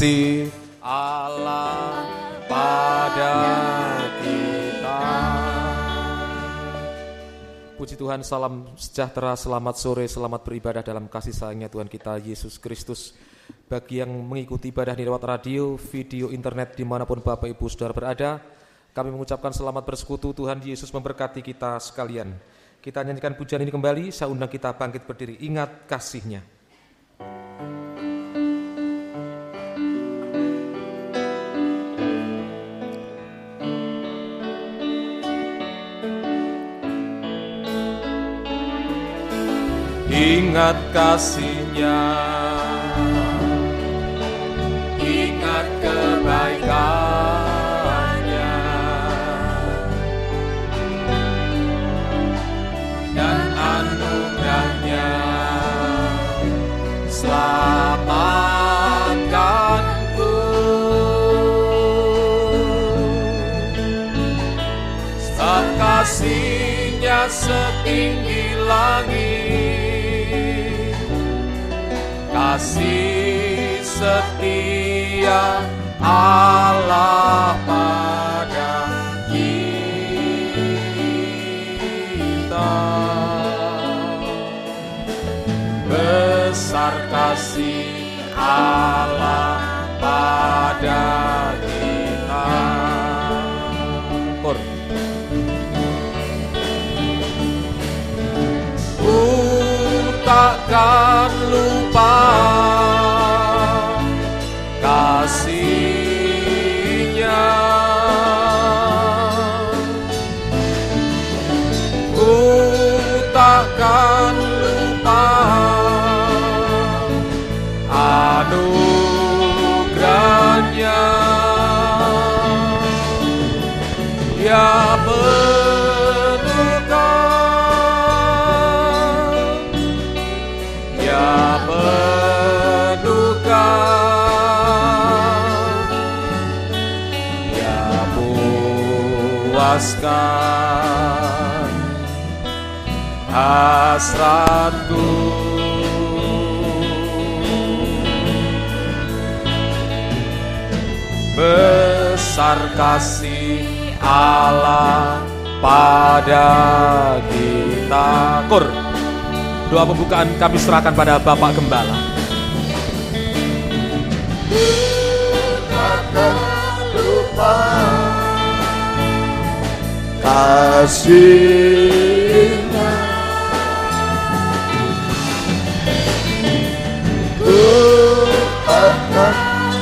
kasih Allah pada kita. Puji Tuhan, salam sejahtera, selamat sore, selamat beribadah dalam kasih sayangnya Tuhan kita Yesus Kristus. Bagi yang mengikuti ibadah di lewat radio, video, internet, dimanapun Bapak Ibu Saudara berada, kami mengucapkan selamat bersekutu. Tuhan Yesus memberkati kita sekalian. Kita nyanyikan pujian ini kembali, saya undang kita bangkit berdiri, ingat kasih-Nya. Ingat kasih-Nya, ingat kebaikan-Nya, dan anugerah-Nya selamatkanku. Sebab kasih-Nya setinggi langit, kasih setia Allah pada kita. Besar kasih Allah pada kita. Takkan lupa kasih-Nya, ku takkan lupa anugerah-Nya. Dia puaskan hasratku. Besar kasih Allah pada kita. Kur, doa pembukaan kami serahkan pada Bapak Gembala. Takkan lupa kasih-Nya, ku takkan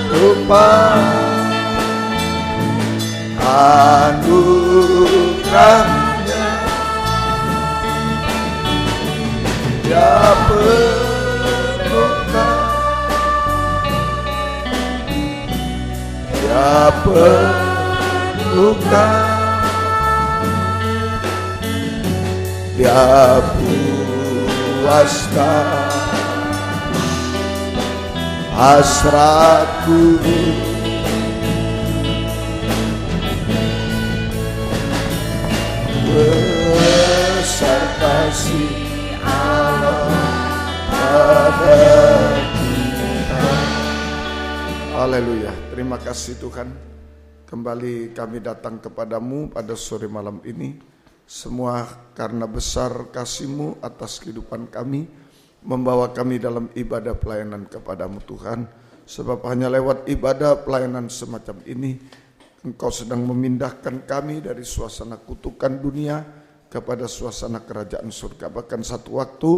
lupa anugerah-Nya. Dia penuhkan, Dia penuhkan, Dia puaskan hasratku. Besar kasih Allah pada kita. Haleluya. Terima kasih Tuhan. Kembali kami datang kepadamu pada sore malam ini. Semua karena besar kasih-Mu atas kehidupan kami, membawa kami dalam ibadah pelayanan kepadamu Tuhan. Sebab hanya lewat ibadah pelayanan semacam ini, Engkau sedang memindahkan kami dari suasana kutukan dunia kepada suasana kerajaan surga. Bahkan satu waktu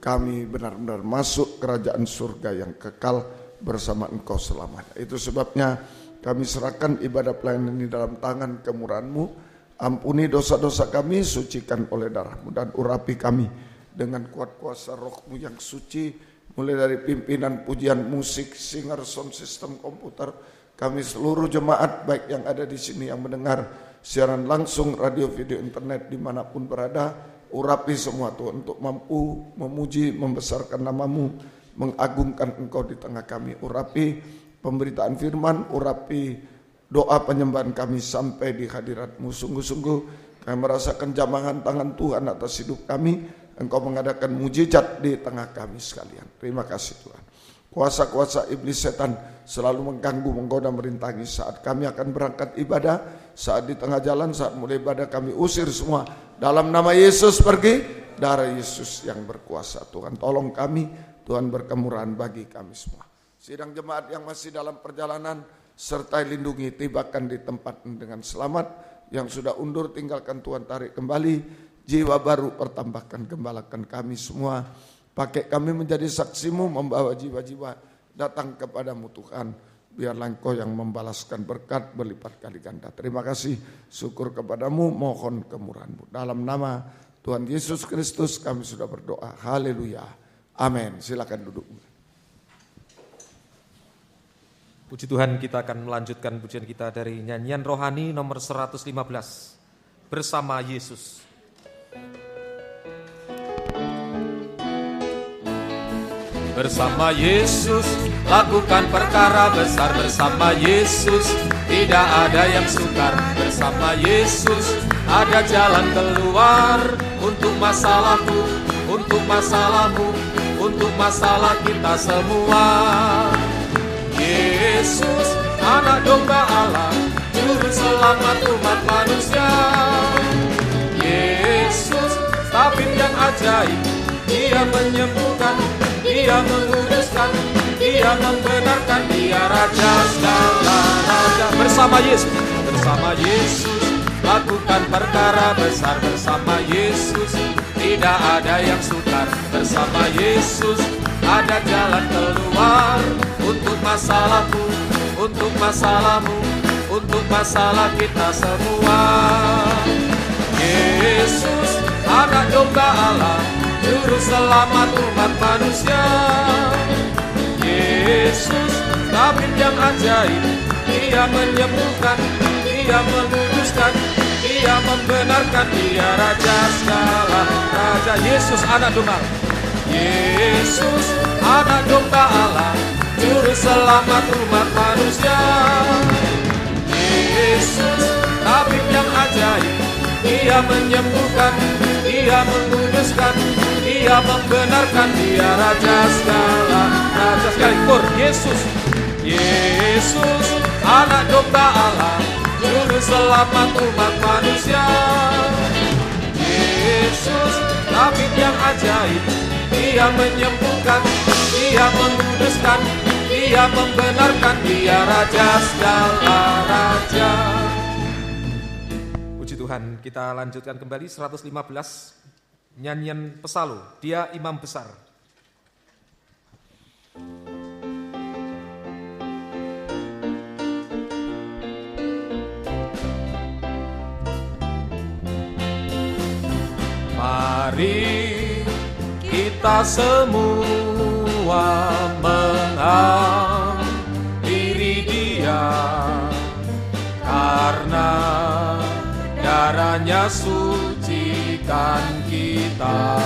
kami benar-benar masuk kerajaan surga yang kekal bersama Engkau selamanya. Itu sebabnya kami serahkan ibadah pelayanan ini dalam tangan kemurahan-Mu. Ampuni dosa-dosa kami, sucikan oleh darah-Mu, dan urapi kami dengan kuat kuasa Roh-Mu yang suci, mulai dari pimpinan pujian musik, singer, sound system, komputer, kami seluruh jemaat baik yang ada di sini yang mendengar siaran langsung, radio, video, internet, dimanapun berada, urapi semua Tuhan untuk mampu memuji, membesarkan nama-Mu, mengagungkan Engkau di tengah kami. Urapi pemberitaan firman, urapi doa penyembahan kami sampai di hadirat-Mu. Sungguh-sungguh kami merasakan jamahan tangan Tuhan atas hidup kami. Engkau mengadakan mujizat di tengah kami sekalian. Terima kasih Tuhan. Kuasa-kuasa iblis setan selalu mengganggu, menggoda, merintangi saat kami akan berangkat ibadah, saat di tengah jalan, saat mulai ibadah kami usir semua. Dalam nama Yesus pergi, darah Yesus yang berkuasa. Tuhan tolong kami, Tuhan berkemurahan bagi kami semua. Sidang jemaat yang masih dalam perjalanan, sertai lindungi, tibakan di tempat dengan selamat. Yang sudah undur tinggalkan Tuhan tarik kembali. Jiwa baru pertambahkan, gembalakan kami semua. Pakai kami menjadi saksimu, membawa jiwa-jiwa datang kepadamu Tuhan. Biarlah Engkau yang membalaskan berkat berlipat kali ganda. Terima kasih, syukur kepadamu, mohon kemurahan-Mu. Dalam nama Tuhan Yesus Kristus kami sudah berdoa. Haleluya. Amin. Silakan duduk. Puji Tuhan, kita akan melanjutkan pujian kita dari nyanyian rohani nomor 115. Bersama Yesus. Bersama Yesus, lakukan perkara besar. Bersama Yesus, tidak ada yang sukar. Bersama Yesus, ada jalan keluar. Untuk masalahku, untuk masalahmu, untuk masalah kita semua. Yesus, anak domba Allah, juru selamat umat manusia. Yesus, tabib yang ajaib, Dia menyembuhkan, Dia menguduskan, Dia membenarkan, Dia Raja segala raja. Bersama Yesus, bersama Yesus, lakukan perkara besar. Bersama Yesus, tidak ada yang sukar. Bersama Yesus, ada jalan keluar. Untuk masalahku, untuk masalahmu, untuk masalah kita semua. Yesus, anak domba Allah, juru selamat umat manusia. Yesus, tabib yang ajaib, Dia menyembuhkan, Dia menguduskan, Dia membenarkan, Dia Raja segala raja. Yesus, anak domba, Yesus, anak domba Allah, juru selamat umat manusia. Yesus, tabib yang ajaib, Dia menyembuhkan, Dia menguduskan, Dia membenarkan, Dia Raja segala raja. Sekali kur, Yesus, Yesus, anak domba Allah, juru selamat umat manusia. Yesus, tabib yang ajaib, Dia menyembuhkan, Dia menguduskan, Dia membenarkan, Dia Raja segala raja. Puji Tuhan, kita lanjutkan kembali 115 nyanyian pesalu, Dia Imam Besar. Mari kita semua menghampiri Dia, karena darahnya sucikan kita.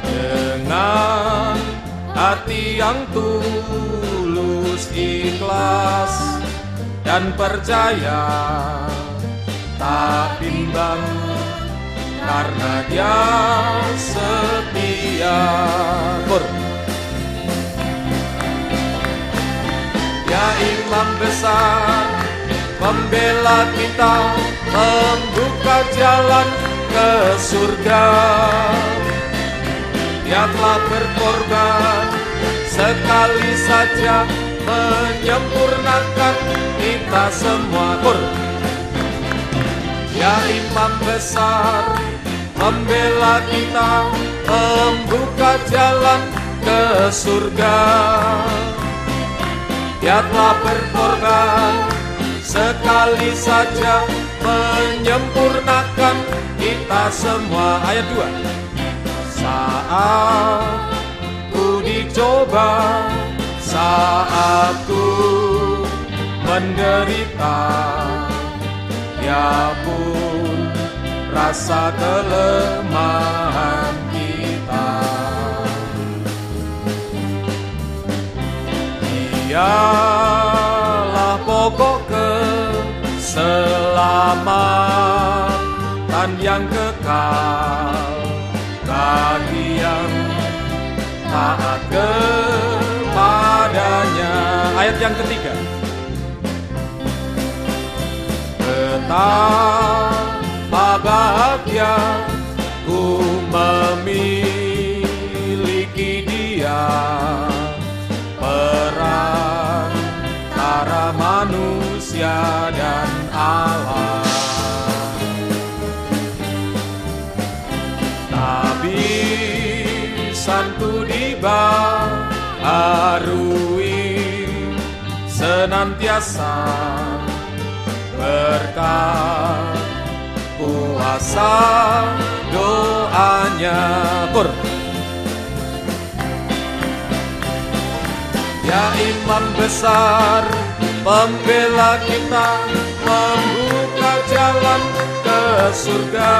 Dengan hati yang tulus, ikhlas dan percaya, tak bimbang karena Dia setia. Ya Imam besar, membela kita, membuka jalan ke surga. Dia telah berkorban sekali saja, menyempurnakan kita semua. Ya Imam besar, membela kita, membuka jalan ke surga. Dia telah berkorban sekali saja, menyempurnakan kita semua. Ayat 2. Saat ku dicoba, saat ku menderita, Dia pun rasa kelemahan kita. Dialah pokok keselamatan yang kekal bagi yang taat kepadanya. Ayat yang ketiga. Betapa bahagia ku memiliki Dia, perantara manusia dan Allah. Tabisanku dibaharui senantiasa, berkat kuasa doanya. Ya Imam besar, pembela kita, membuka jalan ke surga.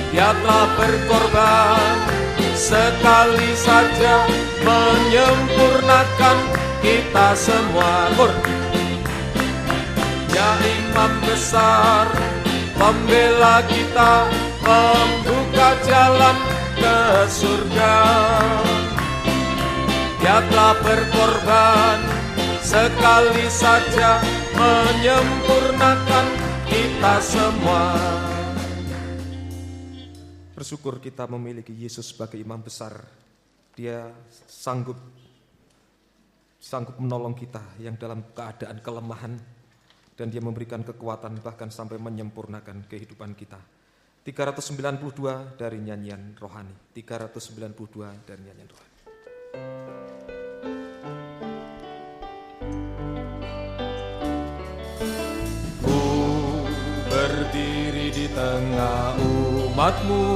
Dia telah berkorban sekali saja, menyempurnakan kita semua. Ya Imam besar, pembela kita, membuka jalan ke surga. Dia telah berkorban sekali saja, menyempurnakan kita semua. Bersyukur kita memiliki Yesus sebagai imam besar. Dia sanggup menolong kita yang dalam keadaan kelemahan, dan Dia memberikan kekuatan bahkan sampai menyempurnakan kehidupan kita. 392 dari nyanyian rohani. 392 dari nyanyian rohani. Ku berdiri di tengah umat-Mu,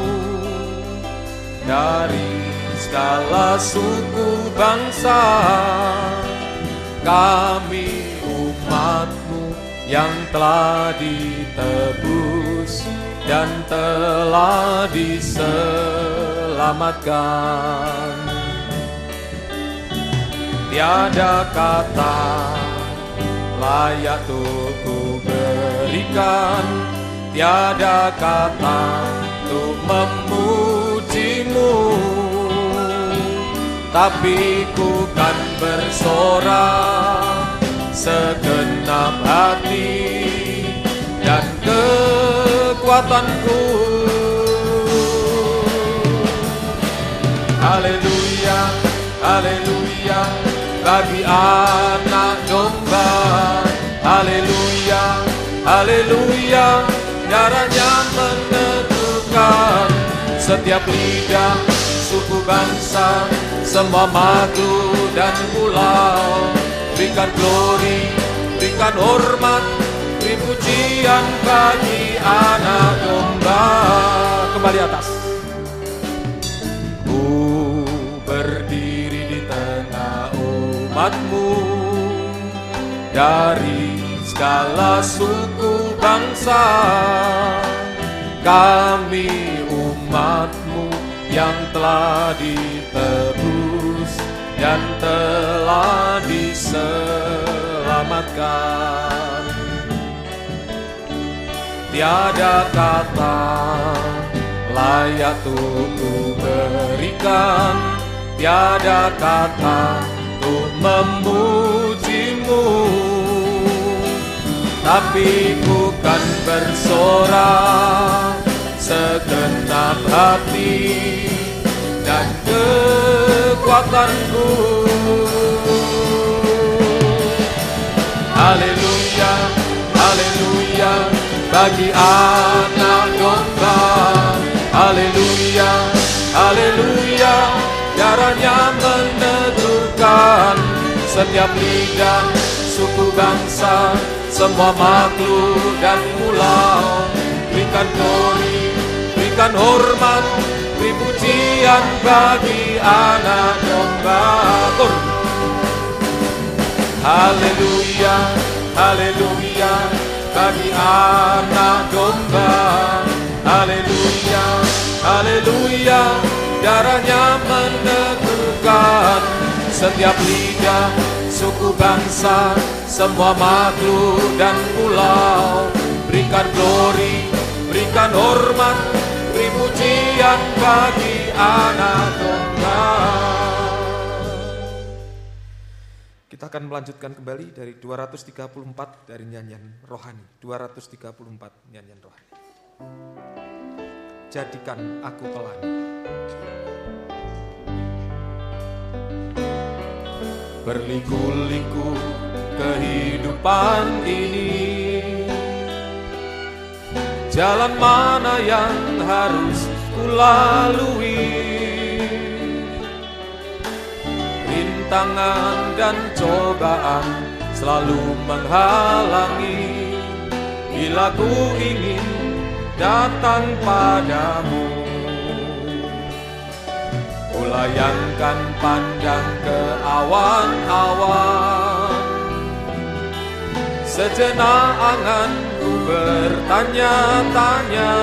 dari segala suku bangsa. Kami umat-Mu yang telah ditebus dan telah diselamatkan. Tiada kata layak untuk ku berikan, tiada kata untuk memuji-Mu, tapi ku kan bersorak segenap hati dan kekuatanku. Haleluya, haleluya, bagi anak domba. Haleluya, haleluya, darahnya menentukan setiap lidah, suku, bangsa, semua makhluk dan pulau. Berikan glory, berikan hormat, beri pujian bagi anak domba. Kembali atas. Ku berdiri di tengah umat-Mu, dari segala suku bangsa. Kami umat-Mu yang telah ditebus dan telah diselamatkan. Tiada kata layak untuk ku berikan, tiada kata untuk memuji-Mu, tapi ku kan bersorak segenap hati dan kekuatanku. Haleluya, haleluya, bagi anak domba. Haleluya, haleluya, darahnya menentukan setiap lidah, suku, bangsa, semua makhluk dan pulau. Berikan glory, berikan hormat, beri pujian bagi anak domba. Haleluya, haleluya, bagi anak domba. Haleluya, haleluya, darahnya menentukan setiap lidah, suku, bangsa, semua makhluk dan pulau. Berikan glory, berikan hormat, beri pujian bagi anak domba. Kita akan melanjutkan kembali dari 234 dari nyanyian rohani. 234 nyanyian rohani. Jadikan aku pelangi. Berliku-liku kehidupan ini, jalan mana yang harus kulalui? Rintangan dan cobaan selalu menghalangi bila ku ingin datang padamu. Kulayangkan pandang ke awan-awan, sejenak anganku bertanya-tanya,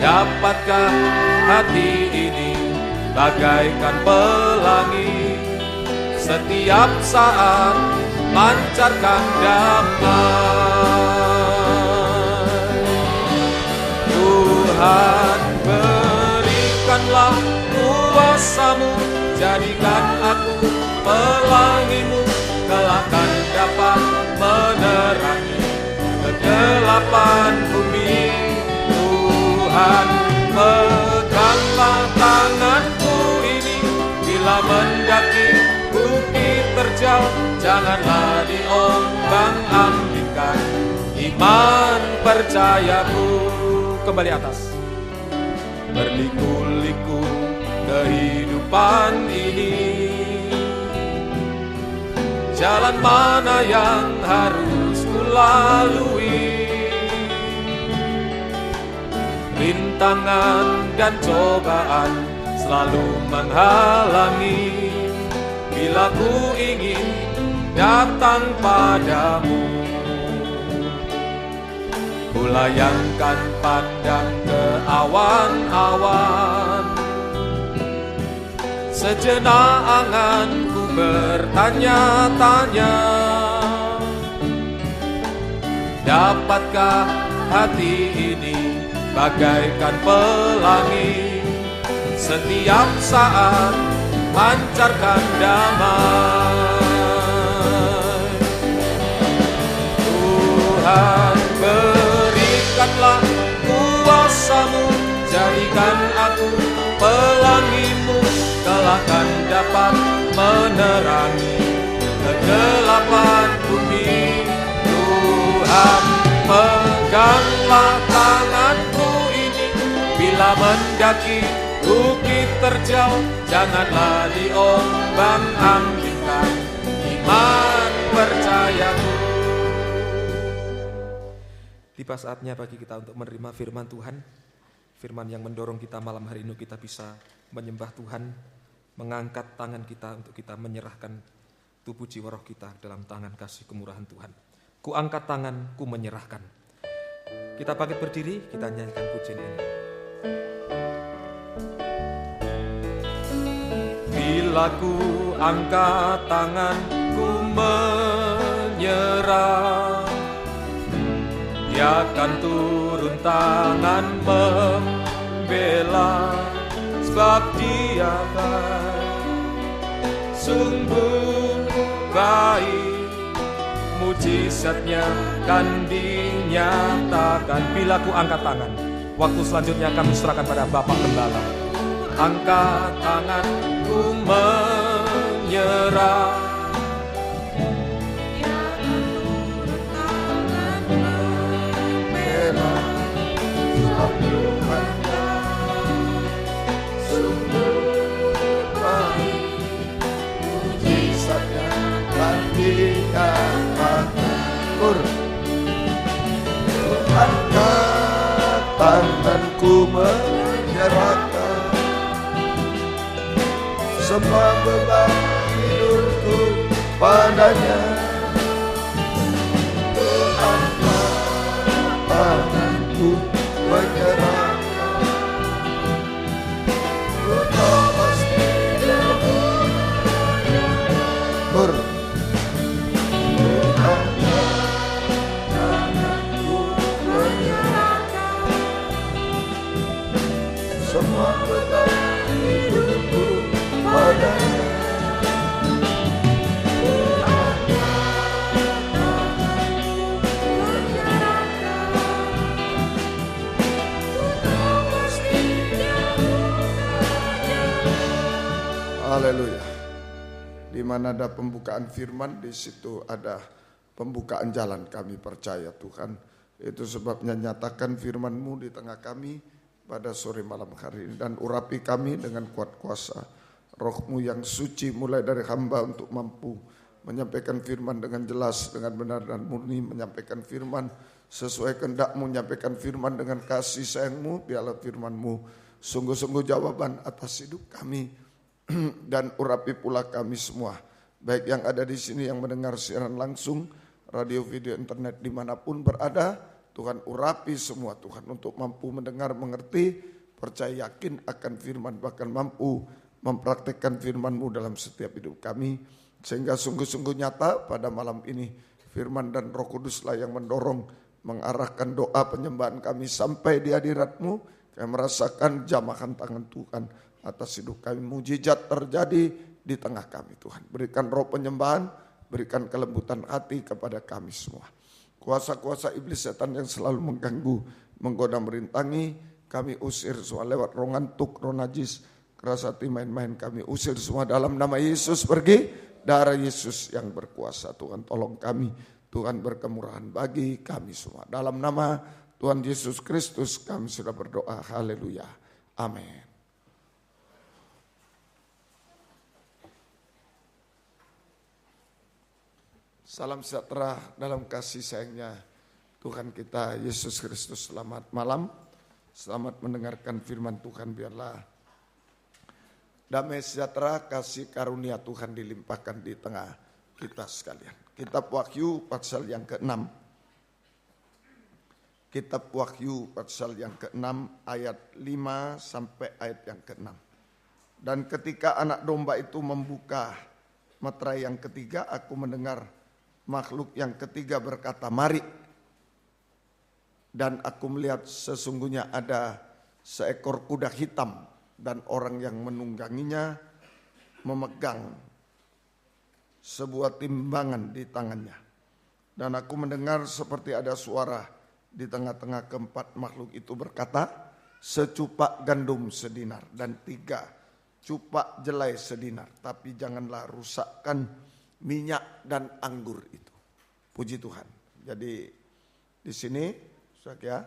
dapatkah hati ini bagaikan pelangi, setiap saat pancarkan damai. Tuhan, berikanlah kuasa-Mu, jadikan aku pelangi-Mu, kelak kan dapat menerangi kegelapan bumi. Tuhan, peganglah tanganku ini, bila mendaki bukit terjal, janganlah diombang-ambingkan iman percayaku. Kembali atas. Berliku-liku kehidupan ini, jalan mana yang harus kulalui? Rintangan dan cobaan selalu menghalangi bila ku ingin datang padamu. Kulayangkan pandang ke awan-awan, sejenak anganku bertanya-tanya, dapatkah hati ini bagaikan pelangi, setiap saat pancarkan damai. Tuhan, berikanlah kuasa-Mu, jadikan aku pelangi-Mu, kelak kan dapat menerangi kegelapan bumi. Tuhan, peganglah tanganku ini, bila mendaki bukit terjal, janganlah diombang-ambingkan iman percayaku. Tiba saatnya bagi kita untuk menerima firman Tuhan, firman yang mendorong kita malam hari ini kita bisa menyembah Tuhan, mengangkat tangan kita untuk kita menyerahkan tubuh jiwa roh kita dalam tangan kasih kemurahan Tuhan. Ku angkat tangan, ku menyerahkan. Kita bangkit berdiri, kita nyanyikan pujian ini. Bila ku angkat tangan, ku menyerah, Dia akan turun tangan membela, sebab Dia baik, sungguh baik, mujizatnya kan dinyatakan. Bila ku angkat tangan, waktu selanjutnya kami serahkan pada Bapak Gembala. Angkat tangan, ku menyerah, angkat tanganku menyerahkan semua beban hidupku padanya. Angkat tanganku menyerahkan Haleluya. Di mana ada pembukaan firman, di situ ada pembukaan jalan. Kami percaya Tuhan. Itu sebabnya nyatakan firman-Mu di tengah kami pada sore malam hari ini. Dan urapi kami dengan kuat kuasa. Roh-Mu yang suci mulai dari hamba untuk mampu menyampaikan firman dengan jelas, dengan benar dan murni. Menyampaikan firman sesuai kehendak-Mu, menyampaikan firman dengan kasih sayang-Mu. Biarlah firman-Mu sungguh-sungguh jawaban atas hidup kami. Dan urapi pula kami semua, baik yang ada di sini yang mendengar siaran langsung, radio, video, internet dimanapun berada. Tuhan urapi semua Tuhan untuk mampu mendengar, mengerti, percaya yakin akan firman, bahkan mampu mempraktekkan firman-Mu dalam setiap hidup kami. Sehingga sungguh-sungguh nyata pada malam ini firman dan Roh Kuduslah yang mendorong, mengarahkan doa penyembahan kami sampai di hadirat-Mu. Kami merasakan jamahan tangan Tuhan atas hidup kami, mujizat terjadi di tengah kami Tuhan. Berikan roh penyembahan, berikan kelembutan hati kepada kami semua. Kuasa-kuasa iblis setan yang selalu mengganggu, menggoda, merintangi, kami usir semua lewat roh ngantuk, roh najis, keras hati, main-main, kami usir semua dalam nama Yesus. Pergi, darah Yesus yang berkuasa. Tuhan tolong kami, Tuhan berkemurahan bagi kami semua. Dalam nama Tuhan Yesus Kristus kami sudah berdoa. Haleluya. Amin. Salam sejahtera dalam kasih sayangnya Tuhan kita Yesus Kristus. Selamat malam, selamat mendengarkan firman Tuhan. Biarlah damai sejahtera, kasih karunia Tuhan dilimpahkan di tengah kita sekalian. Kitab Wahyu pasal yang ke-6. Kitab Wahyu pasal yang ke-6 ayat 5 sampai ayat yang ke-6. Dan ketika anak domba itu membuka meterai yang ketiga, aku mendengar makhluk yang ketiga berkata, mari. Dan aku melihat sesungguhnya ada seekor kuda hitam dan orang yang menungganginya memegang sebuah timbangan di tangannya. Dan aku mendengar seperti ada suara di tengah-tengah keempat makhluk itu berkata, secupak gandum sedinar dan 3 cupak jelai sedinar, tapi janganlah rusakkan minyak dan anggur itu. Puji Tuhan. Jadi di sini saudara,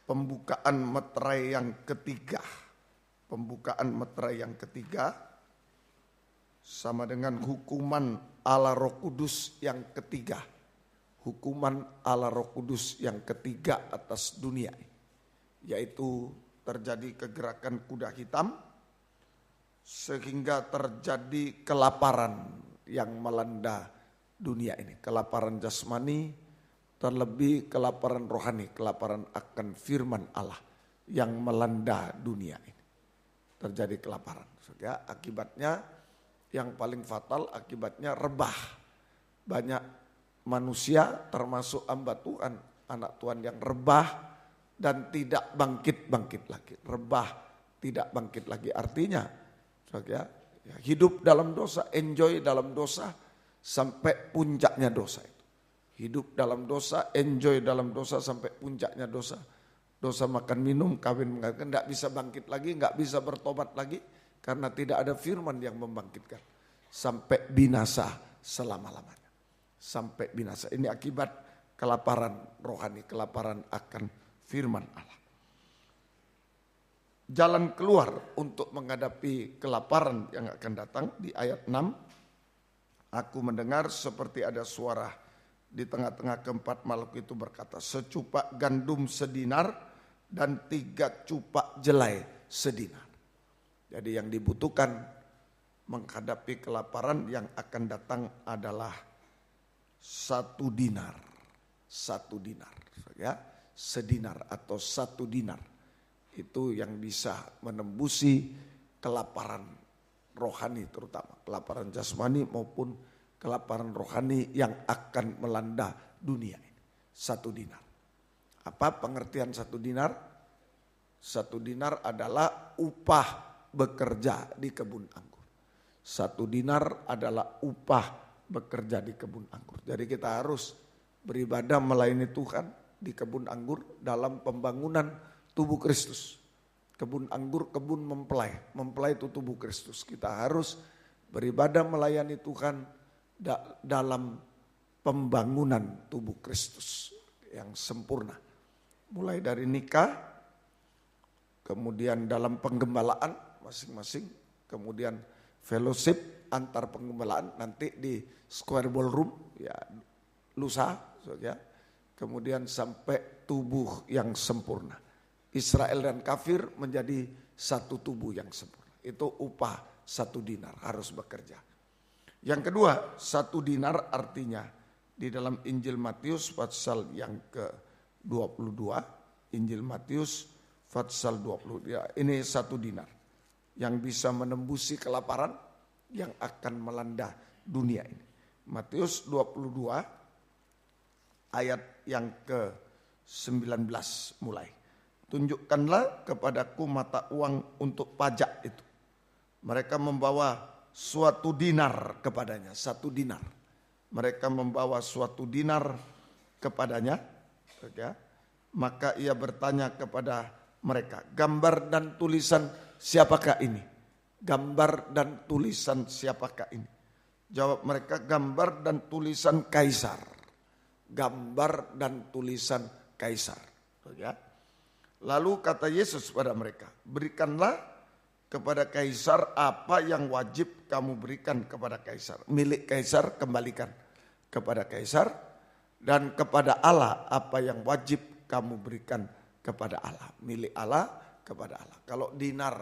pembukaan meterai yang ketiga. Pembukaan meterai yang ketiga sama dengan hukuman Allah Roh Kudus yang ketiga. Hukuman Allah Roh Kudus yang ketiga atas dunia, yaitu terjadi kegerakan kuda hitam sehingga terjadi kelaparan yang melanda dunia ini. Kelaparan jasmani, terlebih kelaparan rohani, kelaparan akan firman Allah yang melanda dunia ini. Terjadi kelaparan. Ya, akibatnya yang paling fatal, akibatnya rebah. Banyak manusia termasuk hamba Tuhan, anak Tuhan yang rebah dan tidak bangkit-bangkit lagi. Rebah, tidak bangkit lagi. Artinya ya, hidup dalam dosa, enjoy dalam dosa sampai puncaknya dosa itu. Hidup dalam dosa, enjoy dalam dosa sampai puncaknya dosa. Dosa makan minum, kawin mengawinkan, tidak bisa bangkit lagi, nggak bisa bertobat lagi karena tidak ada firman yang membangkitkan. Sampai binasa selama-lamanya. Sampai binasa. Ini akibat kelaparan rohani, kelaparan akan firman Allah. Jalan keluar untuk menghadapi kelaparan yang akan datang di ayat 6. Aku mendengar seperti ada suara di tengah-tengah keempat makhluk itu berkata, secupak gandum sedinar dan 3 cupak jelai sedinar. Jadi yang dibutuhkan menghadapi kelaparan yang akan datang adalah 1 dinar. 1 dinar. Ya, sedinar atau 1 dinar. Itu yang bisa menembusi kelaparan rohani, terutama kelaparan jasmani maupun kelaparan rohani yang akan melanda dunia ini. 1 dinar. Apa pengertian 1 dinar? 1 dinar adalah upah bekerja di kebun anggur. 1 dinar adalah upah bekerja di kebun anggur. Jadi kita harus beribadah melayani Tuhan di kebun anggur dalam pembangunan tubuh Kristus. kebun anggur, kebun mempelai. Mempelai itu tubuh Kristus. Kita harus beribadah melayani Tuhan dalam pembangunan tubuh Kristus yang sempurna. Mulai dari nikah, kemudian dalam penggembalaan masing-masing, kemudian fellowship antar penggembalaan nanti di Square Ballroom ya lusa ya. Kemudian sampai tubuh yang sempurna. Israel dan kafir menjadi satu tubuh yang sempurna. Itu upah 1 dinar harus bekerja. Yang kedua, 1 dinar artinya di dalam Injil Matius pasal yang ke-22, Injil Matius pasal 20, ya, ini 1 dinar yang bisa menembusi kelaparan yang akan melanda dunia ini. Matius 22 ayat yang ke-19 mulai. Tunjukkanlah kepadaku mata uang untuk pajak itu. Mereka membawa suatu dinar kepadanya, 1 dinar. Mereka membawa suatu dinar kepadanya, ya. Maka ia bertanya kepada mereka, gambar dan tulisan siapakah ini? Gambar dan tulisan siapakah ini? Jawab mereka, gambar dan tulisan kaisar. Gambar dan tulisan kaisar. Ya. Lalu kata Yesus pada mereka, berikanlah kepada kaisar apa yang wajib kamu berikan kepada kaisar. Milik kaisar kembalikan kepada kaisar, dan kepada Allah apa yang wajib kamu berikan kepada Allah. Milik Allah kepada Allah. Kalau dinar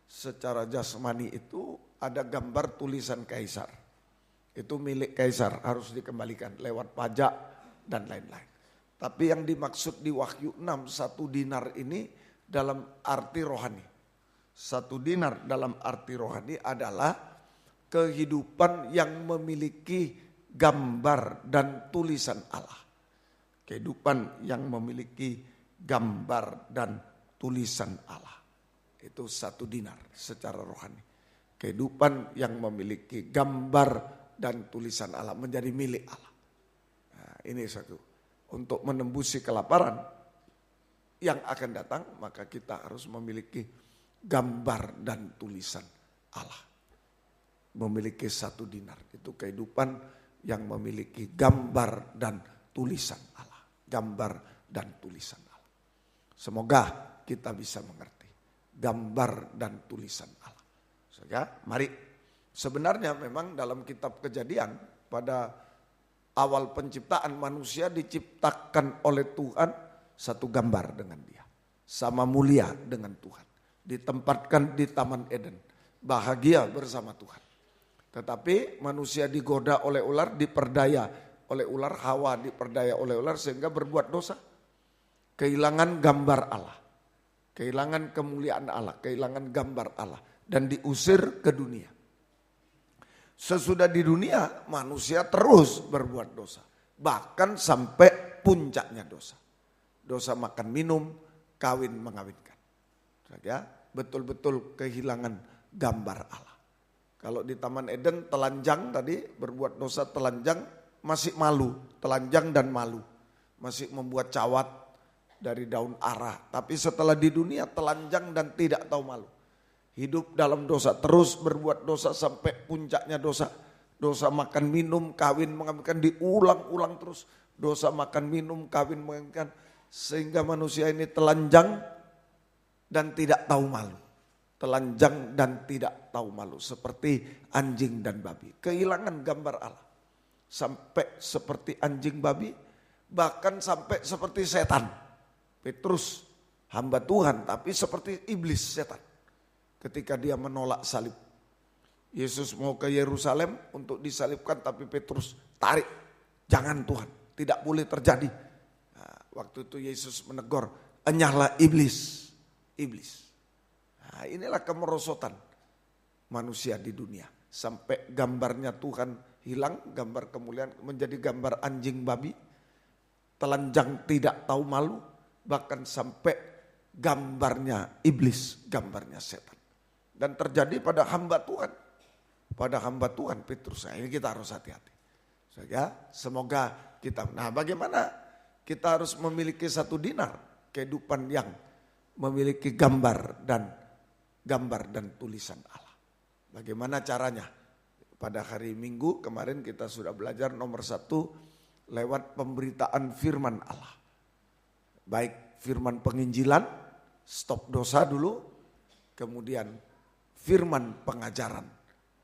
secara jasmani itu ada gambar tulisan kaisar. Itu milik kaisar, harus dikembalikan lewat pajak dan lain-lain. Tapi yang dimaksud di Wahyu 6, 1 dinar ini dalam arti rohani. 1 dinar dalam arti rohani adalah kehidupan yang memiliki gambar dan tulisan Allah. Kehidupan yang memiliki gambar dan tulisan Allah. Itu 1 dinar secara rohani. Kehidupan yang memiliki gambar dan tulisan Allah menjadi milik Allah. Nah, ini satu. Untuk menembusi kelaparan yang akan datang, maka kita harus memiliki gambar dan tulisan Allah. Memiliki 1 dinar. Itu kehidupan yang memiliki gambar dan tulisan Allah. Gambar dan tulisan Allah. Semoga kita bisa mengerti gambar dan tulisan Allah. Sehingga mari, sebenarnya memang dalam kitab Kejadian pada awal penciptaan manusia diciptakan oleh Tuhan 1 gambar dengan dia. Sama mulia dengan Tuhan. Ditempatkan di Taman Eden. Bahagia bersama Tuhan. Tetapi manusia digoda oleh ular, diperdaya oleh ular, Hawa diperdaya oleh ular sehingga berbuat dosa. Kehilangan gambar Allah. Kehilangan kemuliaan Allah, kehilangan gambar Allah. Dan diusir ke dunia. Sesudah di dunia manusia terus berbuat dosa. Bahkan sampai puncaknya dosa. Dosa makan minum, kawin mengawinkan. Ya, betul-betul kehilangan gambar Allah. Kalau di Taman Eden telanjang tadi berbuat dosa telanjang masih malu. Telanjang dan malu. Masih membuat cawat dari daun ara. Tapi setelah di dunia telanjang dan tidak tahu malu. Hidup dalam dosa, terus berbuat dosa sampai puncaknya dosa. Dosa makan minum, kawin mengawinkan, diulang-ulang terus. Dosa makan minum, kawin mengawinkan. Sehingga manusia ini telanjang dan tidak tahu malu. Telanjang dan tidak tahu malu. Seperti anjing dan babi. Kehilangan gambar Allah. Sampai seperti anjing babi, bahkan sampai seperti setan. Petrus, hamba Tuhan, tapi seperti iblis setan. Ketika dia menolak salib. Yesus mau ke Yerusalem untuk disalibkan, tapi Petrus tarik. Jangan Tuhan, tidak boleh terjadi. Nah, waktu itu Yesus menegur, enyahlah iblis. Iblis. Nah, inilah kemerosotan manusia di dunia. Sampai gambarnya Tuhan hilang, gambar kemuliaan menjadi gambar anjing babi. Telanjang tidak tahu malu, bahkan sampai gambarnya iblis, gambarnya setan. Dan terjadi pada hamba Tuhan. Pada hamba Tuhan Petrus. Nah, ini kita harus hati-hati. Semoga kita. Nah, bagaimana kita harus memiliki 1 dinar. Kehidupan yang memiliki gambar dan tulisan Allah. Bagaimana caranya? Pada hari Minggu kemarin kita sudah belajar nomor 1 lewat pemberitaan firman Allah. Baik firman penginjilan, stop dosa dulu, kemudian firman pengajaran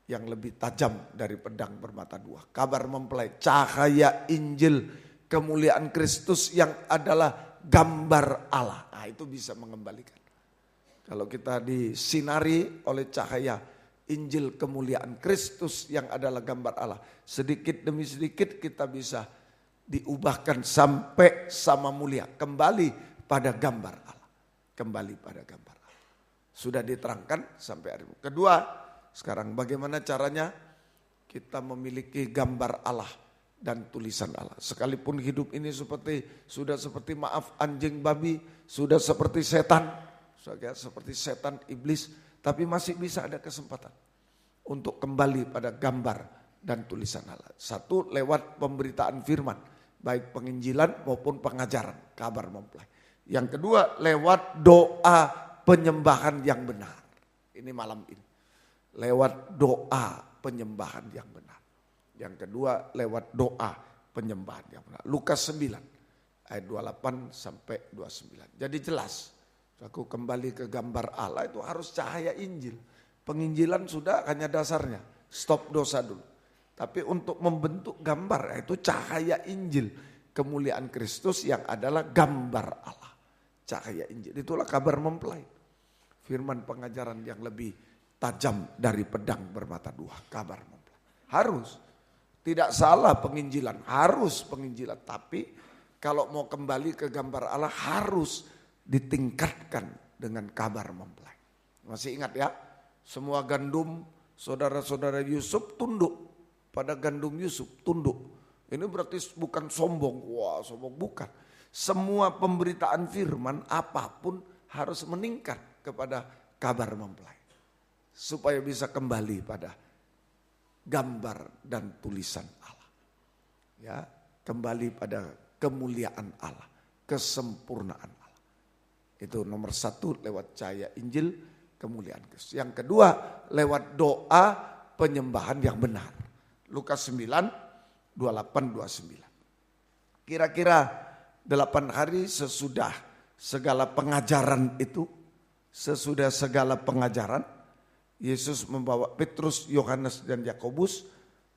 yang lebih tajam dari pedang bermata dua. Kabar mempelai, cahaya Injil, kemuliaan Kristus yang adalah gambar Allah. Nah, itu bisa mengembalikan. Kalau kita disinari oleh cahaya Injil kemuliaan Kristus yang adalah gambar Allah, sedikit demi sedikit kita bisa diubahkan sampai sama mulia, kembali pada gambar Allah. Kembali pada gambar Allah. Sudah diterangkan sampai hari ini. Kedua, sekarang bagaimana caranya kita memiliki gambar Allah dan tulisan Allah. Sekalipun hidup ini sudah seperti maaf anjing babi, sudah seperti setan, seperti setan iblis, tapi masih bisa ada kesempatan untuk kembali pada gambar dan tulisan Allah. 1 lewat pemberitaan firman, baik penginjilan maupun pengajaran, kabar mempelai. Yang kedua lewat doa penyembahan yang benar. Ini malam ini. Lewat doa penyembahan yang benar. Yang kedua lewat doa penyembahan yang benar. Lukas 9 ayat 28 sampai 29. Jadi jelas, aku kembali ke gambar Allah itu harus cahaya Injil. Penginjilan sudah hanya dasarnya, stop dosa dulu. Tapi untuk membentuk gambar itu cahaya Injil, kemuliaan Kristus yang adalah gambar Allah. Cahaya Injil, itulah kabar mempelai. Firman pengajaran yang lebih tajam dari pedang bermata dua, kabar mempelai. Harus, tidak salah penginjilan, harus penginjilan. Tapi kalau mau kembali ke gambar Allah harus ditingkatkan dengan kabar mempelai. Masih ingat ya, semua gandum saudara-saudara Yusuf tunduk pada gandum Yusuf, tunduk. Ini berarti bukan sombong, wah sombong bukan. Semua pemberitaan firman apapun harus meningkat kepada kabar mempelai. Supaya bisa kembali pada gambar dan tulisan Allah. Ya, kembali pada kemuliaan Allah, kesempurnaan Allah. Itu nomor 1 lewat cahaya Injil, kemuliaan Kristus. Yang kedua lewat doa penyembahan yang benar. Lukas 9, 28-29. Kira-kira 8 hari sesudah segala pengajaran itu, sesudah segala pengajaran, Yesus membawa Petrus, Yohanes dan Yakobus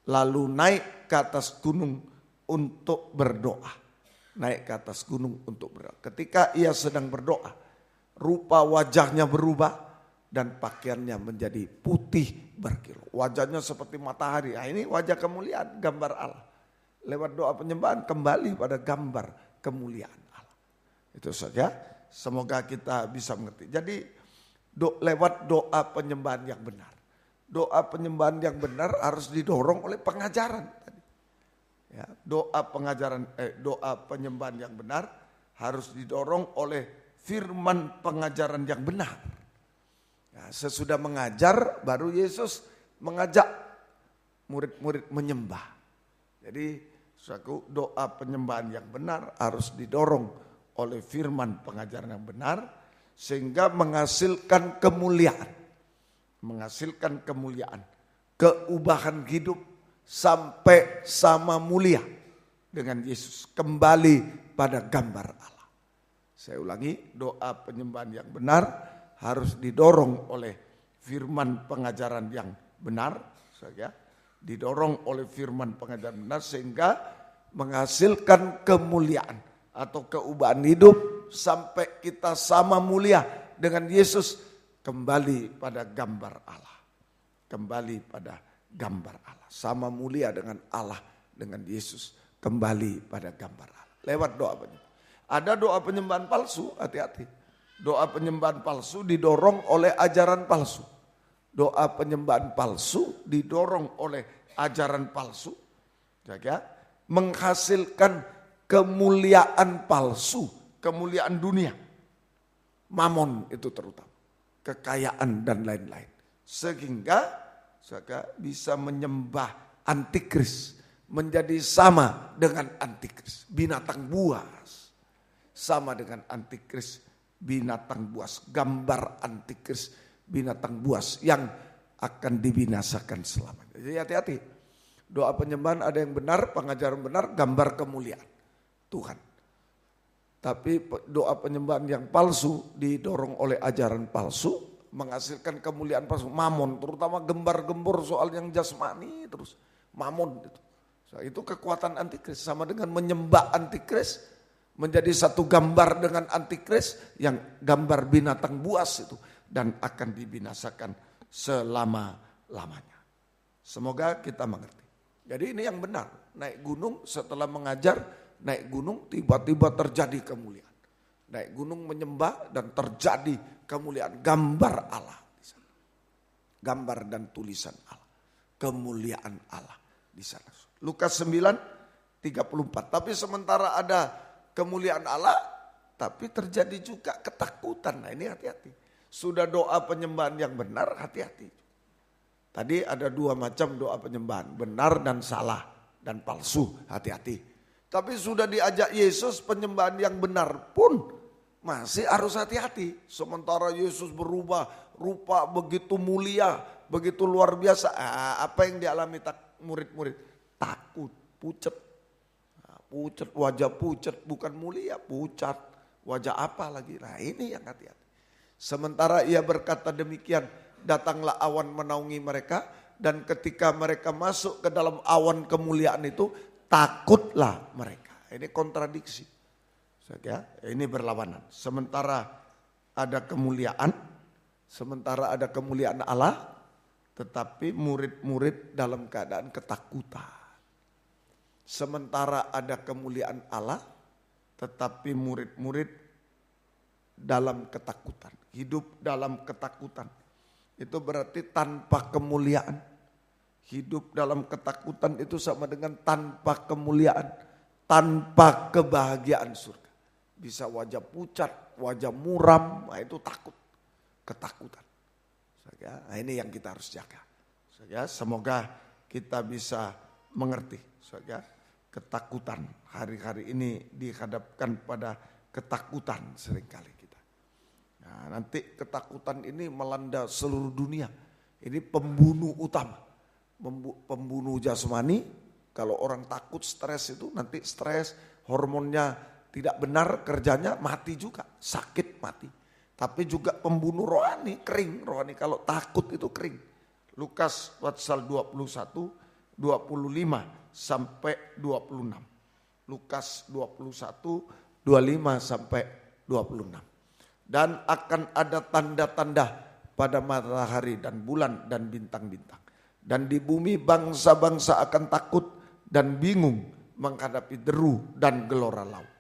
lalu naik ke atas gunung untuk berdoa. Naik ke atas gunung untuk berdoa. Ketika ia sedang berdoa, rupa wajahnya berubah dan pakaiannya menjadi putih berkilau. Wajahnya seperti matahari. Nah, ini wajah kemuliaan, gambar Allah. Lewat doa penyembahan kembali pada gambar kemuliaan Allah. Itu saja. Semoga kita bisa mengerti. Jadi lewat doa penyembahan yang benar. Doa penyembahan yang benar harus didorong oleh pengajaran. Ya, doa penyembahan yang benar harus didorong oleh firman pengajaran yang benar. Ya, sesudah mengajar baru Yesus mengajak murid-murid menyembah. Jadi doa penyembahan yang benar harus didorong oleh firman pengajaran yang benar sehingga menghasilkan kemuliaan. Menghasilkan kemuliaan, keubahan hidup sampai sama mulia dengan Yesus, kembali pada gambar Allah. Saya ulangi, doa penyembahan yang benar harus didorong oleh firman pengajaran yang benar, didorong oleh firman pengajaran benar sehingga menghasilkan kemuliaan atau keubahan hidup sampai kita sama mulia dengan Yesus, kembali pada gambar Allah. Kembali pada gambar Allah. Sama mulia dengan Allah, dengan Yesus. Kembali pada gambar Allah. Lewat doa penyembahan. Ada doa penyembahan palsu, hati-hati. Doa penyembahan palsu didorong oleh ajaran palsu. Doa penyembahan palsu didorong oleh ajaran palsu. Menghasilkan kemuliaan palsu, kemuliaan dunia. Mamon itu terutama. Kekayaan dan lain-lain. Sehingga bisa menyembah antikris. Menjadi sama dengan antikris. Binatang buas. Sama dengan antikris binatang buas, gambar antikris binatang buas yang akan dibinasakan selamanya. Jadi hati-hati. Doa penyembahan ada yang benar, pengajaran benar, gambar kemuliaan Tuhan. Tapi doa penyembahan yang palsu didorong oleh ajaran palsu, menghasilkan kemuliaan palsu, mamon, terutama gembar-gembor soal yang jasmani terus, mamon itu. So, itu kekuatan antikris, sama dengan menyembah antikris, menjadi satu gambar dengan antikris yang gambar binatang buas itu, dan akan dibinasakan selama-lamanya. Semoga kita mengerti. Jadi ini yang benar, naik gunung setelah mengajar, naik gunung tiba-tiba terjadi kemuliaan. Naik gunung menyembah dan terjadi kemuliaan, gambar Allah di sana. Gambar dan tulisan Allah, kemuliaan Allah di sana. Lukas 9:34. Tapi sementara ada kemuliaan Allah, tapi terjadi juga ketakutan. Nah ini hati-hati. Sudah doa penyembahan yang benar, hati-hati. Tadi ada dua macam doa penyembahan, benar dan salah dan palsu, hati-hati. Tapi sudah diajak Yesus penyembahan yang benar pun masih harus hati-hati. Sementara Yesus berubah rupa begitu mulia, begitu luar biasa. Apa yang dialami murid-murid? Takut, pucat. Pucat, wajah pucat, bukan mulia, pucat. Wajah apa lagi? Nah ini yang hati-hati. Sementara ia berkata demikian, datanglah awan menaungi mereka, dan ketika mereka masuk ke dalam awan kemuliaan itu, takutlah mereka. Ini kontradiksi. Ini berlawanan. Sementara ada kemuliaan Allah, tetapi murid-murid dalam keadaan ketakutan. Sementara ada kemuliaan Allah, tetapi murid-murid dalam ketakutan. Hidup dalam ketakutan. Itu berarti tanpa kemuliaan. Hidup dalam ketakutan itu sama dengan tanpa kemuliaan, tanpa kebahagiaan surga. Bisa wajah pucat, wajah muram, nah itu takut, ketakutan. Nah ini yang kita harus jaga. Semoga kita bisa mengerti. Ketakutan hari-hari ini dihadapkan pada ketakutan seringkali kita. Nah, nanti ketakutan ini melanda seluruh dunia. Ini pembunuh utama. Pembunuh jasmani. Kalau orang takut, stres itu nanti stres, hormonnya tidak benar kerjanya, mati juga, sakit mati. Tapi juga pembunuh rohani, kering rohani. Kalau takut itu kering. Lukas pasal 21, 25 sampai 26. Lukas 21, 25 sampai 26. Dan akan ada tanda-tanda pada matahari dan bulan dan bintang-bintang. Dan di bumi bangsa-bangsa akan takut dan bingung menghadapi deru dan gelora laut.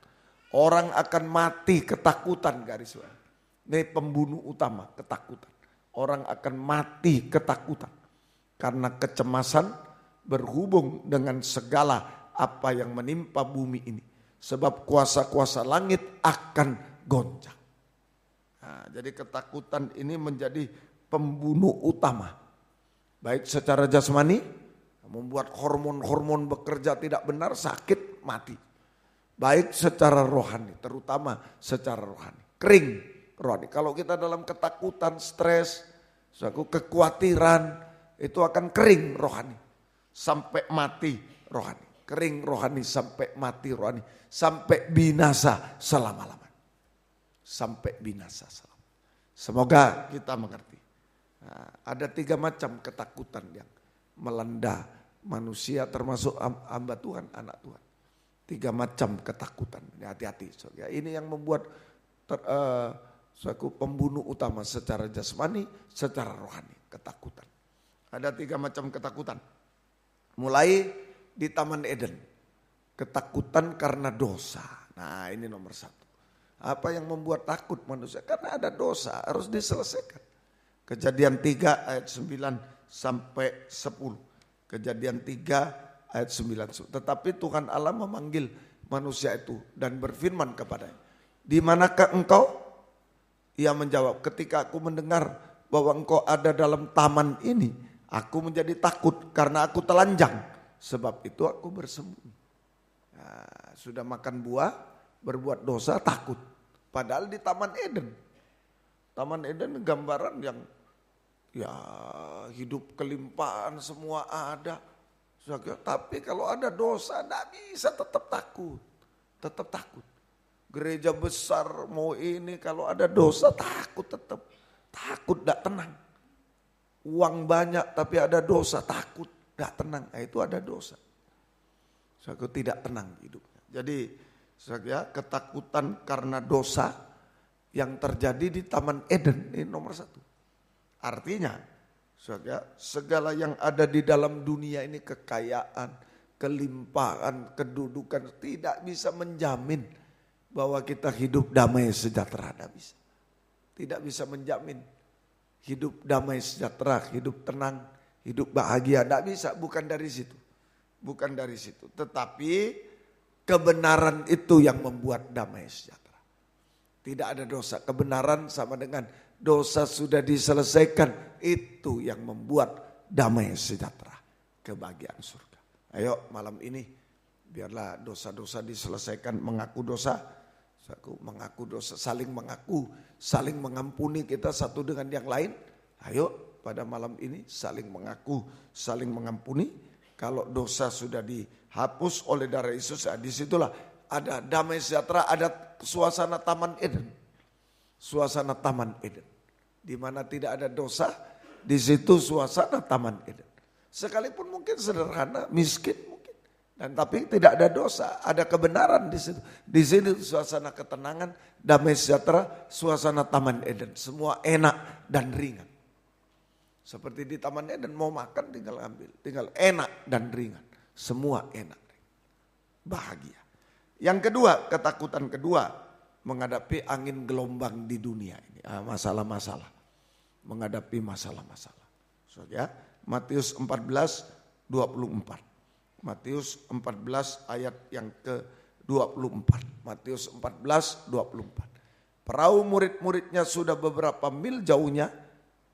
Orang akan mati ketakutan, garis bawah. Ini pembunuh utama, ketakutan. Orang akan mati ketakutan karena kecemasan berhubung dengan segala apa yang menimpa bumi ini. Sebab kuasa-kuasa langit akan goncang. Nah, jadi ketakutan ini menjadi pembunuh utama. Baik secara jasmani, membuat hormon-hormon bekerja tidak benar, sakit, mati. Baik secara rohani, terutama secara rohani. Kering rohani. Kalau kita dalam ketakutan, stres, kekhawatiran, itu akan kering rohani. Sampai mati rohani. Kering rohani sampai mati rohani. Sampai binasa selama-lamanya. Sampai binasa selama. Semoga kita mengerti. Nah, ada 3 macam ketakutan yang melanda manusia termasuk hamba Tuhan, anak Tuhan. 3 macam ketakutan. Ini hati-hati. Ini yang membuat suatu pembunuh utama secara jasmani, secara rohani. Ketakutan. Ada 3 macam ketakutan. Mulai di Taman Eden. Ketakutan karena dosa. Nah ini nomor 1. Apa yang membuat takut manusia? Karena ada dosa, harus diselesaikan. Kejadian 3 ayat 9 sampai 10. Kejadian 3 ayat 9. Tetapi Tuhan Allah memanggil manusia itu dan berfirman kepadanya, "Di manakah engkau?" Ia menjawab, "Ketika aku mendengar bahwa engkau ada dalam taman ini, aku menjadi takut karena aku telanjang. Sebab itu aku bersembunyi." Nah, sudah makan buah, berbuat dosa, takut. Padahal di Taman Eden. Taman Eden gambaran yang ya hidup kelimpahan semua ada. Tapi kalau ada dosa tidak bisa, tetap takut. Tetap takut. Gereja besar mau ini kalau ada dosa takut tetap. Takut tidak tenang. Uang banyak tapi ada dosa takut tidak tenang. Nah, itu ada dosa. Saudara tidak tenang hidupnya. Jadi saudara, ketakutan karena dosa yang terjadi di Taman Eden ini nomor satu. Artinya saudara, segala yang ada di dalam dunia ini, kekayaan, kelimpahan, kedudukan tidak bisa menjamin bahwa kita hidup damai sejahtera. Tidak bisa. Tidak bisa menjamin hidup damai sejahtera, hidup tenang, hidup bahagia. Tidak bisa, bukan dari situ. Bukan dari situ. Tetapi kebenaran itu yang membuat damai sejahtera. Tidak ada dosa. Kebenaran sama dengan dosa sudah diselesaikan. Itu yang membuat damai sejahtera. Kebahagiaan surga. Ayo malam ini biarlah dosa-dosa diselesaikan. Mengaku dosa. Mengaku dosa. Saling mengaku. Saling mengampuni kita satu dengan yang lain. Ayo pada malam ini saling mengaku. Saling mengampuni. Kalau dosa sudah dihapus oleh darah Yesus, disitulah ada damai sejahtera, ada suasana Taman Eden. Suasana Taman Eden. Di mana tidak ada dosa, di situ suasana Taman Eden. Sekalipun mungkin sederhana, miskin mungkin. Dan tapi tidak ada dosa, ada kebenaran di situ. Di sini suasana ketenangan, damai sejahtera, suasana Taman Eden. Semua enak dan ringan. Seperti di Taman Eden, mau makan tinggal ambil. Tinggal enak dan ringan. Semua enak. Bahagia. Yang kedua, ketakutan kedua. Menghadapi angin gelombang di dunia ini. Masalah-masalah. Menghadapi masalah-masalah. So, ya, Matius 14:24. Matius 14 ayat yang ke-24. Matius 14:24. Perahu murid-muridnya sudah beberapa mil jauhnya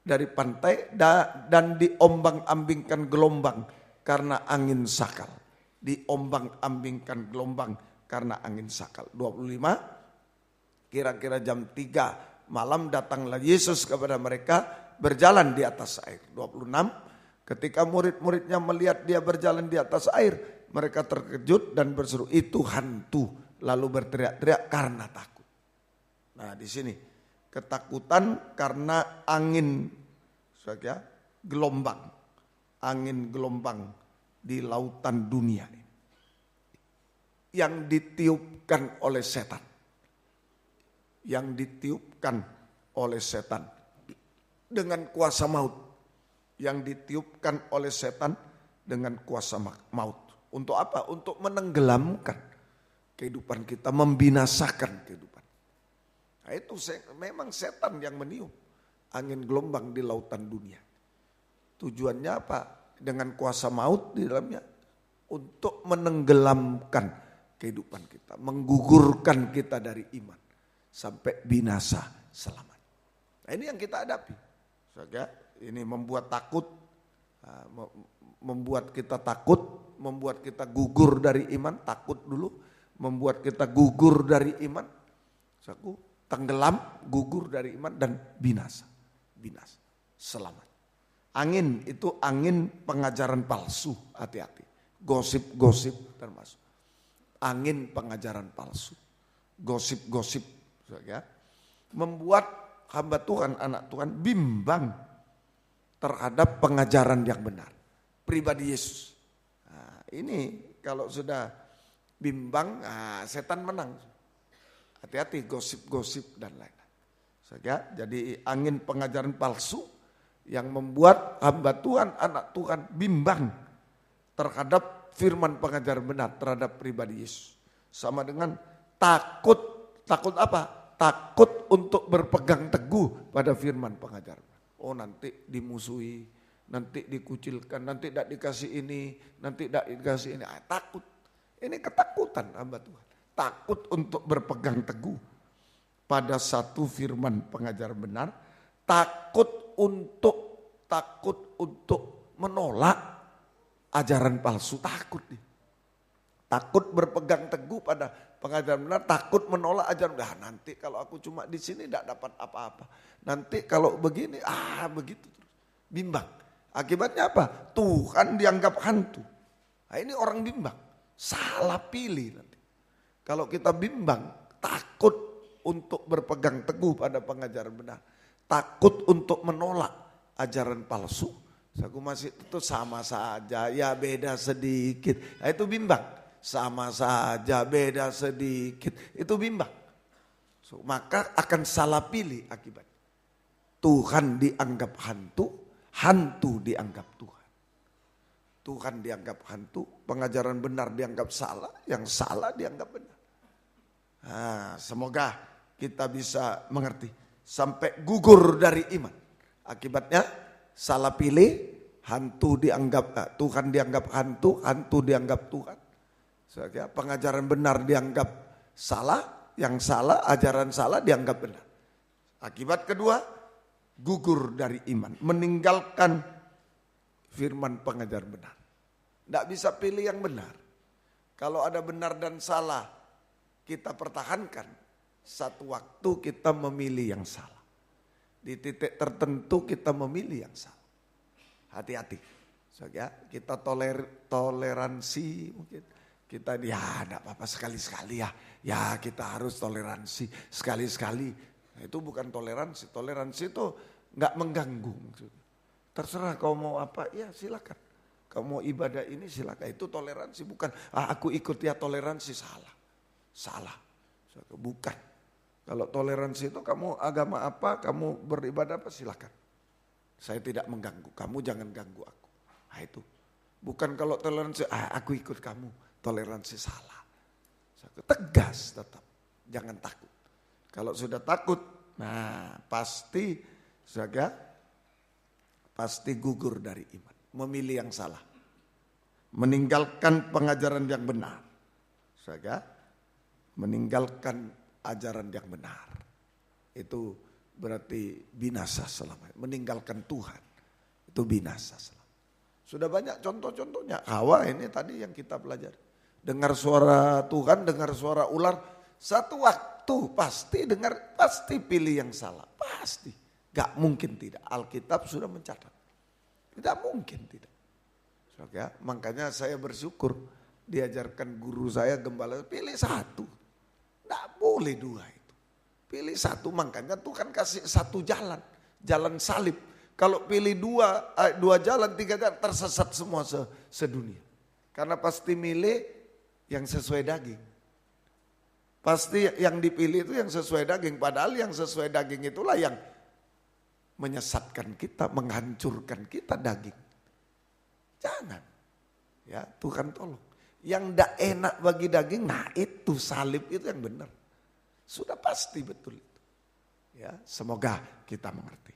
dari pantai dan diombang-ambingkan gelombang karena angin sakal. Diombang-ambingkan gelombang karena angin sakal. 25, kira-kira jam 3 malam datanglah Yesus kepada mereka berjalan di atas air. 26, ketika murid-muridnya melihat dia berjalan di atas air, mereka terkejut dan berseru, itu hantu. Lalu berteriak-teriak karena takut. Nah di sini. Ketakutan karena angin gelombang. Angin gelombang di lautan dunia ini. Yang ditiupkan oleh setan. Yang ditiupkan oleh setan. Dengan kuasa maut. Yang ditiupkan oleh setan dengan kuasa maut. Untuk apa? Untuk menenggelamkan kehidupan kita. Membinasakan kehidupan. Nah, itu memang setan yang meniup angin gelombang di lautan dunia. Tujuannya apa? Dengan kuasa maut di dalamnya untuk menenggelamkan kehidupan kita, menggugurkan kita dari iman sampai binasa selamanya. Nah, ini yang kita hadapi. Ini membuat takut, membuat kita takut, membuat kita gugur dari iman, takut dulu, membuat kita gugur dari iman. Tenggelam, gugur dari iman dan binasa. Binasa, selamat. Angin itu angin pengajaran palsu, hati-hati. Gosip-gosip termasuk. Angin pengajaran palsu. Gosip-gosip. Ya. Membuat hamba Tuhan, anak Tuhan bimbang terhadap pengajaran yang benar. Pribadi Yesus. Nah, ini kalau sudah bimbang, setan menang. Hati-hati gosip-gosip dan lain-lain. Jadi angin pengajaran palsu yang membuat hamba Tuhan, anak Tuhan bimbang terhadap firman pengajaran benar, terhadap pribadi Yesus. Sama dengan takut. Takut apa? Takut untuk berpegang teguh pada firman pengajaran. Oh nanti dimusuhi, nanti dikucilkan, nanti tidak dikasih ini, nanti tidak dikasih ini. Takut. Ini ketakutan hamba Tuhan. Takut untuk berpegang teguh pada satu firman pengajaran benar, takut untuk menolak ajaran palsu, takut nih. Takut berpegang teguh pada pengajaran benar, takut menolak ajaran. Nanti kalau aku cuma di sini tidak dapat apa-apa. Nanti kalau begini, begitu terus. Bimbang. Akibatnya apa? Tuhan dianggap hantu. Nah, ini orang bimbang. Salah pilih nanti. Kalau kita bimbang, takut untuk berpegang teguh pada pengajaran benar. Takut untuk menolak ajaran palsu. Aku masih itu sama saja, ya beda sedikit. Nah, itu bimbang. Sama saja, beda sedikit. Itu bimbang. Maka akan salah pilih akibat. Tuhan dianggap hantu, hantu dianggap Tuhan. Tuhan dianggap hantu, pengajaran benar dianggap salah, yang salah dianggap benar. Semoga kita bisa mengerti sampai gugur dari iman. Akibatnya salah pilih, hantu dianggap Tuhan dianggap hantu, hantu dianggap Tuhan. Pengajaran benar dianggap salah, yang salah, ajaran salah dianggap benar. Akibat kedua, gugur dari iman, meninggalkan firman pengajaran benar. Tidak bisa pilih yang benar. Kalau ada benar dan salah, kita pertahankan. Satu waktu kita memilih yang salah. Di titik tertentu kita memilih yang salah. Hati-hati. Kita toleransi mungkin. Kita tidak apa-apa sekali-sekali ya. Ya kita harus toleransi sekali-sekali. Nah, itu bukan toleransi. Toleransi itu nggak mengganggu. Terserah kau mau apa, ya silakan. Kau mau ibadah ini silakan. Itu toleransi, bukan aku ikut ya toleransi. Salah. Bukan. Kalau toleransi itu kamu agama apa, kamu beribadah apa silakan. Saya tidak mengganggu. Kamu jangan ganggu aku. Nah itu. Bukan kalau toleransi, aku ikut kamu. Toleransi salah. Tegas tetap. Jangan takut. Kalau sudah takut, pasti gugur dari iman. Memilih yang salah. Meninggalkan pengajaran yang benar. Meninggalkan ajaran yang benar. Itu berarti binasa selamanya. Meninggalkan Tuhan. Itu binasa selamanya. Sudah banyak contoh-contohnya. Hawa ini tadi yang kita pelajari. Dengar suara Tuhan, dengar suara ular. Satu waktu pasti pilih yang salah. Pasti. Gak mungkin tidak. Alkitab sudah mencatat. Tidak mungkin tidak. Makanya saya bersyukur diajarkan guru saya gembala. Pilih satu. Tidak boleh dua itu. Pilih satu. Makanya Tuhan kasih satu jalan. Jalan salib. Kalau pilih dua jalan, tiga jalan, tersesat semua sedunia. Karena pasti milih yang sesuai daging. Pasti yang dipilih itu yang sesuai daging. Padahal yang sesuai daging itulah yang menyesatkan kita, menghancurkan kita daging. Jangan. Ya, Tuhan tolong. Yang tidak enak bagi daging, itu salib itu yang benar. Sudah pasti betul itu. Ya, semoga kita mengerti.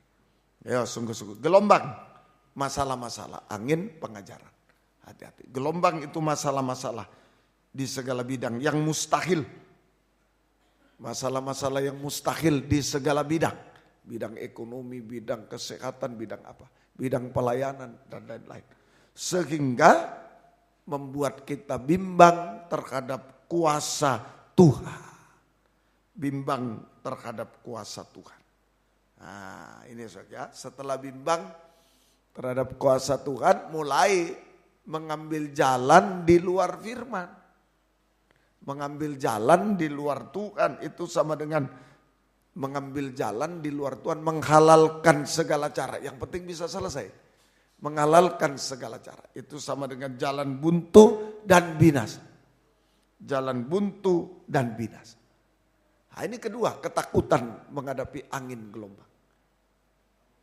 Ya, sungguh-sungguh. Gelombang masalah-masalah, angin pengajaran. Hati-hati. Gelombang itu masalah-masalah di segala bidang yang mustahil. Masalah-masalah yang mustahil di segala bidang. Bidang ekonomi, bidang kesehatan, bidang apa? Bidang pelayanan dan lain-lain. Sehingga membuat kita bimbang terhadap kuasa Tuhan. Bimbang terhadap kuasa Tuhan. Nah ini saja, setelah bimbang terhadap kuasa Tuhan mulai mengambil jalan di luar firman. Mengambil jalan di luar Tuhan itu sama dengan mengambil jalan di luar Tuhan, menghalalkan segala cara. Yang penting bisa selesai. Menghalalkan segala cara. Itu sama dengan jalan buntu dan binasa. Jalan buntu dan binasa. Nah, ini kedua, ketakutan menghadapi angin gelombang.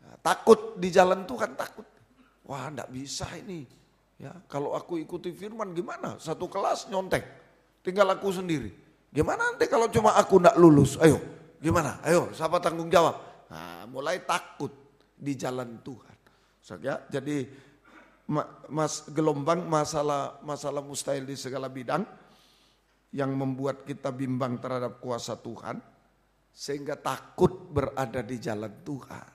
Nah, takut di jalan Tuhan, takut. Wah, enggak bisa ini. Ya, kalau aku ikuti firman gimana? Satu kelas nyontek. Tinggal aku sendiri. Gimana nanti kalau cuma aku enggak lulus? Ayo, gimana? Ayo, siapa tanggung jawab? Nah, mulai takut di jalan Tuhan. Jadi gelombang masalah mustahil di segala bidang yang membuat kita bimbang terhadap kuasa Tuhan sehingga takut berada di jalan Tuhan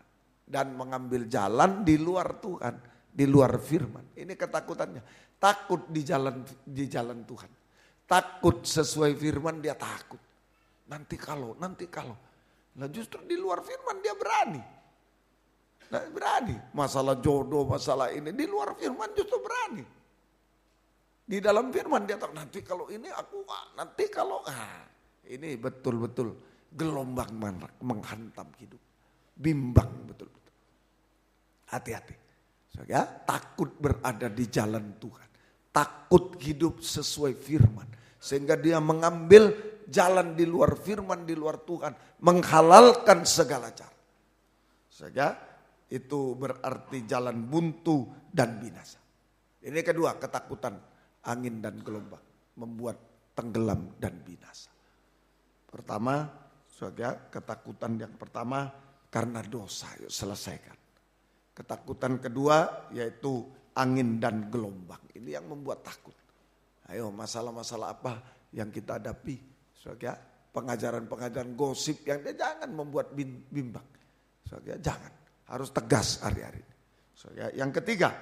dan mengambil jalan di luar Tuhan, di luar firman. Ini ketakutannya. Takut di jalan Tuhan. takut sesuai firman dia takut. Nanti kalau. Nah justru di luar firman dia berani. Nah, berani. Masalah jodoh, masalah ini. Di luar firman justru berani. Di dalam firman dia tahu nanti kalau ini aku, nanti kalau. Ini betul-betul gelombang menghantam hidup. Bimbang betul-betul. Hati-hati. Ya, takut berada di jalan Tuhan. Takut hidup sesuai firman. Sehingga dia mengambil jalan di luar firman, di luar Tuhan. Menghalalkan segala cara. Sehingga itu berarti jalan buntu dan binasa. Ini kedua, ketakutan angin dan gelombang. Membuat tenggelam dan binasa. Pertama, saudara, ketakutan yang pertama karena dosa, yuk selesaikan. Ketakutan kedua yaitu angin dan gelombang. Ini yang membuat takut. Ayo, masalah-masalah apa yang kita hadapi, saudara? Pengajaran-pengajaran gosip yang dia jangan membuat bimbang. Saudara, jangan. Harus tegas hari-hari ini. Saudara, yang ketiga,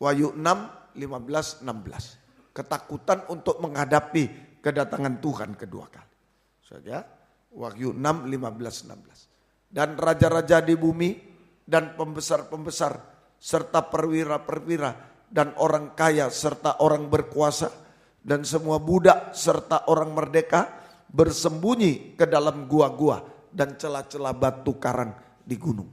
Wahyu 6, 15, 16. Ketakutan untuk menghadapi kedatangan Tuhan kedua kali. Saudara, Wahyu 6, 15, 16. Dan raja-raja di bumi dan pembesar-pembesar serta perwira-perwira dan orang kaya serta orang berkuasa dan semua budak serta orang merdeka bersembunyi ke dalam gua-gua dan celah-celah batu karang di gunung.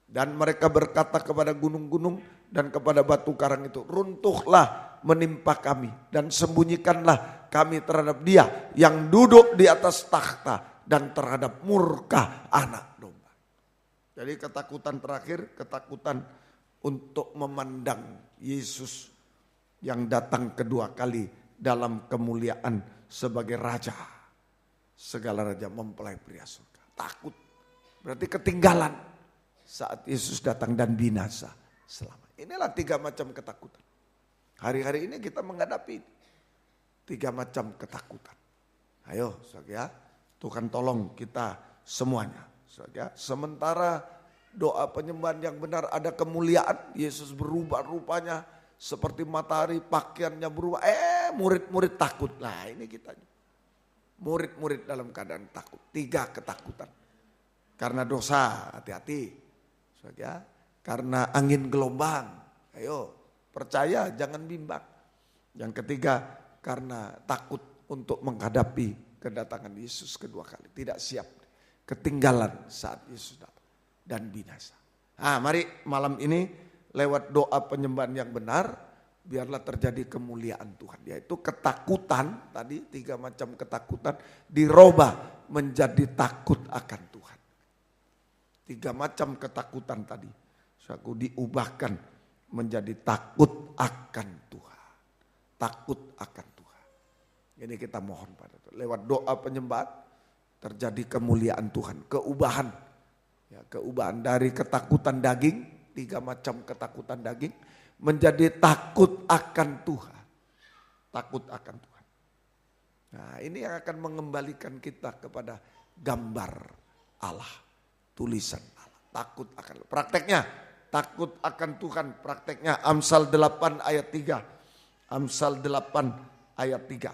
Dan mereka berkata kepada gunung-gunung dan kepada batu karang itu, runtuhlah menimpa kami dan sembunyikanlah kami terhadap dia yang duduk di atas takhta dan terhadap murka anak domba. Jadi ketakutan terakhir, ketakutan untuk memandang Yesus yang datang kedua kali dalam kemuliaan sebagai raja. Segala raja mempelai pria surga. Takut, berarti ketinggalan saat Yesus datang dan binasa selama. Inilah 3 macam ketakutan. Hari-hari ini kita menghadapi 3 macam ketakutan. Ayo saudara, Tuhan tolong kita semuanya. Saudara, sementara doa penyembahan yang benar ada kemuliaan, Yesus berubah rupanya seperti matahari, pakaiannya berubah. Murid-murid takut. Nah ini kita. Murid-murid dalam keadaan takut. 3 ketakutan. Karena dosa, hati-hati. Saudara, karena angin gelombang. Ayo, percaya jangan bimbang. Yang ketiga, karena takut untuk menghadapi kedatangan Yesus kedua kali. Tidak siap. Ketinggalan saat Yesus datang. Dan binasa. Mari malam ini lewat doa penyembahan yang benar, biarlah terjadi kemuliaan Tuhan. Yaitu ketakutan, tadi 3 macam ketakutan, dirubah menjadi takut akan Tuhan. 3 macam ketakutan tadi, aku diubahkan menjadi takut akan Tuhan. Takut akan Tuhan. Ini kita mohon pada Tuhan. Lewat doa penyembahan terjadi kemuliaan Tuhan. Keubahan. Ya, keubahan dari ketakutan daging, 3 macam ketakutan daging, menjadi takut akan Tuhan. Takut akan Tuhan. Nah ini yang akan mengembalikan kita kepada gambar Allah. Tulisan Allah. Takut akan Allah. Prakteknya. Takut akan Tuhan, prakteknya Amsal 8 ayat 3. Amsal 8 ayat 3.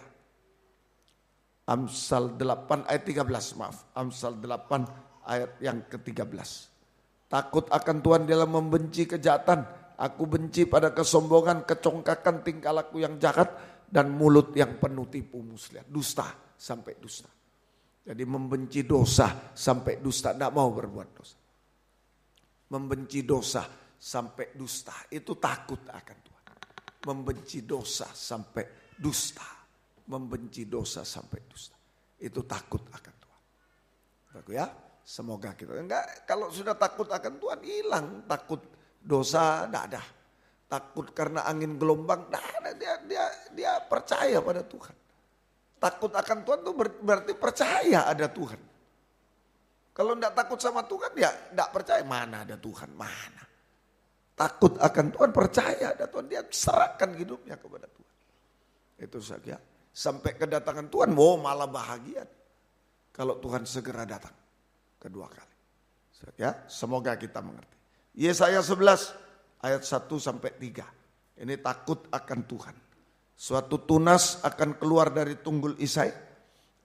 Amsal 8 ayat 13, maaf. Amsal 8 ayat yang ke-13. Takut akan Tuhan dalam membenci kejahatan. Aku benci pada kesombongan, kecongkakan, tingkah laku yang jahat, dan mulut yang penuh tipu muslihat. Dusta sampai dusta. Jadi membenci dosa sampai dusta, tidak mau berbuat dosa. Membenci dosa sampai dusta, itu takut akan Tuhan. Membenci dosa sampai dusta. Membenci dosa sampai dusta. Itu takut akan Tuhan. Bagus ya, semoga kita. Enggak, kalau sudah takut akan Tuhan hilang. Takut dosa, tidak ada. Takut karena angin gelombang, dia percaya pada Tuhan. Takut akan Tuhan itu berarti percaya ada Tuhan. Kalau tidak takut sama Tuhan, ya tidak percaya. Mana ada Tuhan, mana. Takut akan Tuhan, percaya ada Tuhan. Dia serahkan hidupnya kepada Tuhan. Itu saja. Sampai kedatangan Tuhan, malah bahagia. Kalau Tuhan segera datang kedua kali. Ya, semoga kita mengerti. Yesaya 11 ayat 1 sampai 3. Ini takut akan Tuhan. Suatu tunas akan keluar dari tunggul Isai,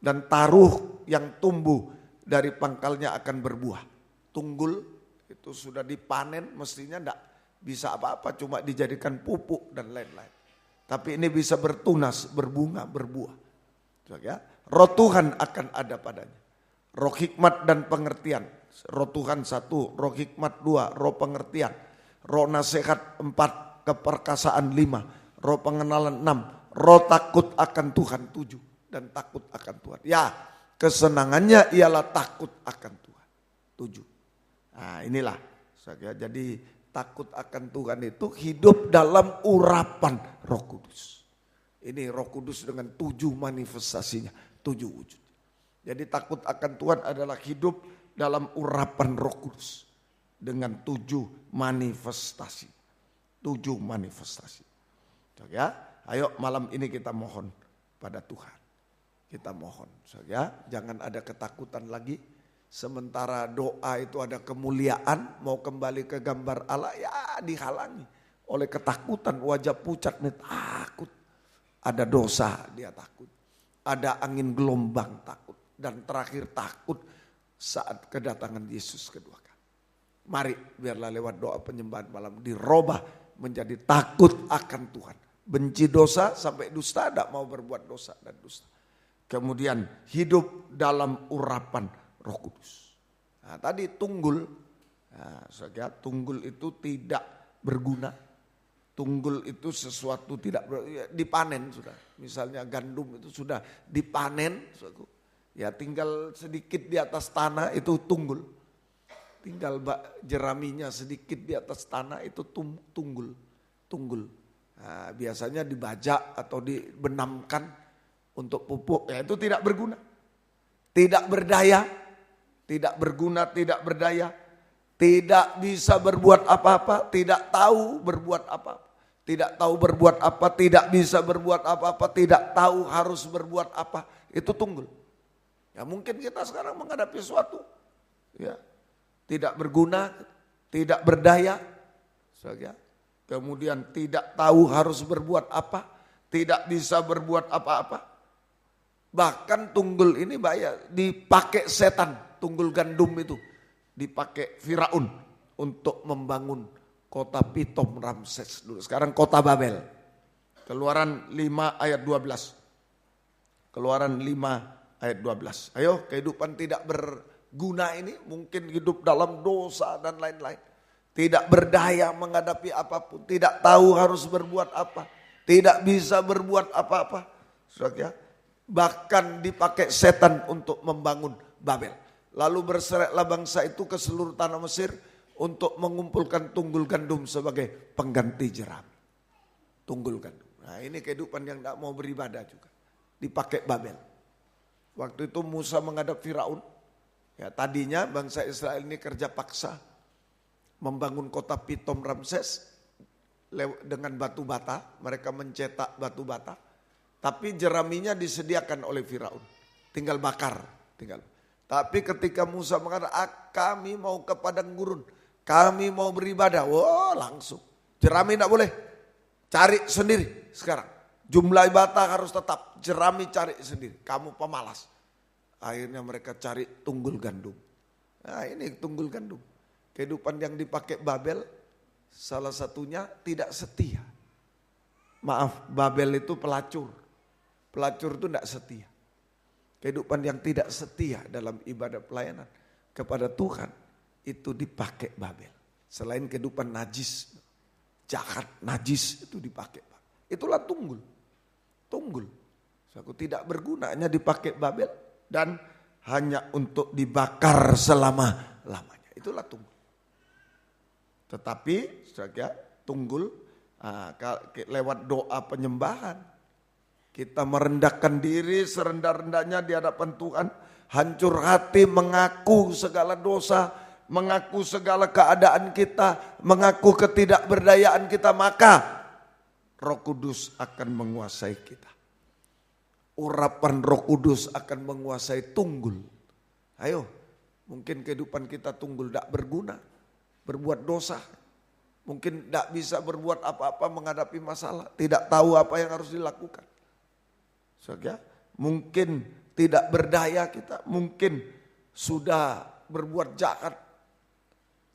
dan taruh yang tumbuh dari pangkalnya akan berbuah. Tunggul itu sudah dipanen, mestinya tidak bisa apa-apa, cuma dijadikan pupuk dan lain-lain. Tapi ini bisa bertunas, berbunga, berbuah. Ya, roh Tuhan akan ada padanya. Roh hikmat dan pengertian. Roh Tuhan 1, roh hikmat 2, roh pengertian. Roh nasihat 4, keperkasaan 5, roh pengenalan 6, roh takut akan Tuhan 7, dan takut akan Tuhan. Ya, kesenangannya ialah takut akan Tuhan 7. Nah inilah, jadi takut akan Tuhan itu hidup dalam urapan Roh Kudus. Ini Roh Kudus dengan 7 manifestasinya, 7 wujud. Jadi takut akan Tuhan adalah hidup dalam urapan Roh Kudus dengan 7 manifestasi. 7 manifestasi. Ya, ayo malam ini kita mohon pada Tuhan. Kita mohon, ya, jangan ada ketakutan lagi. Sementara doa itu ada kemuliaan, mau kembali ke gambar Allah, ya dihalangi oleh ketakutan. Wajah pucat nih, takut. Ada dosa, dia takut. Ada angin gelombang, takut. Dan terakhir takut saat kedatangan Yesus kedua kali. Mari biarlah lewat doa penyembahan malam dirubah menjadi takut akan Tuhan. Benci dosa sampai dusta, tidak mau berbuat dosa dan dusta. Kemudian hidup dalam urapan Roh Kudus. Nah, tadi tunggul, nah, tunggul itu tidak berguna. Tunggul itu sesuatu tidak dipanen sudah. Misalnya gandum itu sudah dipanen, ya tinggal sedikit di atas tanah itu tunggul. Tinggal jeraminya sedikit di atas tanah itu tunggul. Nah, biasanya dibajak atau dibenamkan untuk pupuk, ya itu tidak berguna. Tidak berdaya, tidak berguna, tidak berdaya. Tidak bisa berbuat apa-apa, tidak tahu berbuat apa-apa. Tidak tahu berbuat apa, tidak bisa berbuat apa-apa, tidak tahu harus berbuat apa. Itu tunggul. Ya mungkin kita sekarang menghadapi sesuatu, ya tidak berguna, tidak berdaya, ya. Kemudian tidak tahu harus berbuat apa, tidak bisa berbuat apa-apa. Bahkan tunggul ini bahaya, dipakai setan, tunggul gandum itu dipakai Firaun untuk membangun kota Pitom Ramses dulu. Sekarang kota Babel. Keluaran 5 ayat 12. Keluaran 5 ayat 12. Ayo, kehidupan tidak berguna ini mungkin hidup dalam dosa dan lain-lain. Tidak berdaya menghadapi apapun, tidak tahu harus berbuat apa, tidak bisa berbuat apa-apa. Saudara, bahkan dipakai setan untuk membangun Babel. Lalu berseraklah bangsa itu ke seluruh tanah Mesir untuk mengumpulkan tunggul gandum sebagai pengganti jerami. Tunggul gandum. Nah ini kehidupan yang tidak mau beribadah juga. Dipakai Babel. Waktu itu Musa menghadap Firaun. Ya, tadinya bangsa Israel ini kerja paksa membangun kota Pitom Ramses dengan batu bata. Mereka mencetak batu bata. Tapi jeraminya disediakan oleh Firaun. Tinggal bakar. Tapi ketika Musa mengatakan, kami mau ke padang gurun, kami mau beribadah, wah langsung. Jerami tidak boleh, cari sendiri sekarang. Jumlah bata harus tetap, jerami cari sendiri, kamu pemalas. Akhirnya mereka cari tunggul gandum. Nah ini tunggul gandum. Kehidupan yang dipakai Babel, salah satunya tidak setia. Maaf, Babel itu pelacur. Pelacur itu tidak setia. Kehidupan yang tidak setia dalam ibadah pelayanan kepada Tuhan itu dipakai Babel. Selain kehidupan najis, jahat, najis itu dipakai. Itulah tunggul. Tunggul. Aku tidak berguna, hanya dipakai Babel dan hanya untuk dibakar selama-lamanya. Itulah tunggul. Tetapi saja tunggul lewat doa penyembahan. Kita merendahkan diri serendah-rendahnya di hadapan Tuhan. Hancur hati mengaku segala dosa, mengaku segala keadaan kita, mengaku ketidakberdayaan kita. Maka Roh Kudus akan menguasai kita. Urapan Roh Kudus akan menguasai tunggul. Ayo, mungkin kehidupan kita tunggul tidak berguna. Berbuat dosa. Mungkin tidak bisa berbuat apa-apa menghadapi masalah. Tidak tahu apa yang harus dilakukan. Saudara, mungkin tidak berdaya kita. Mungkin sudah berbuat jahat.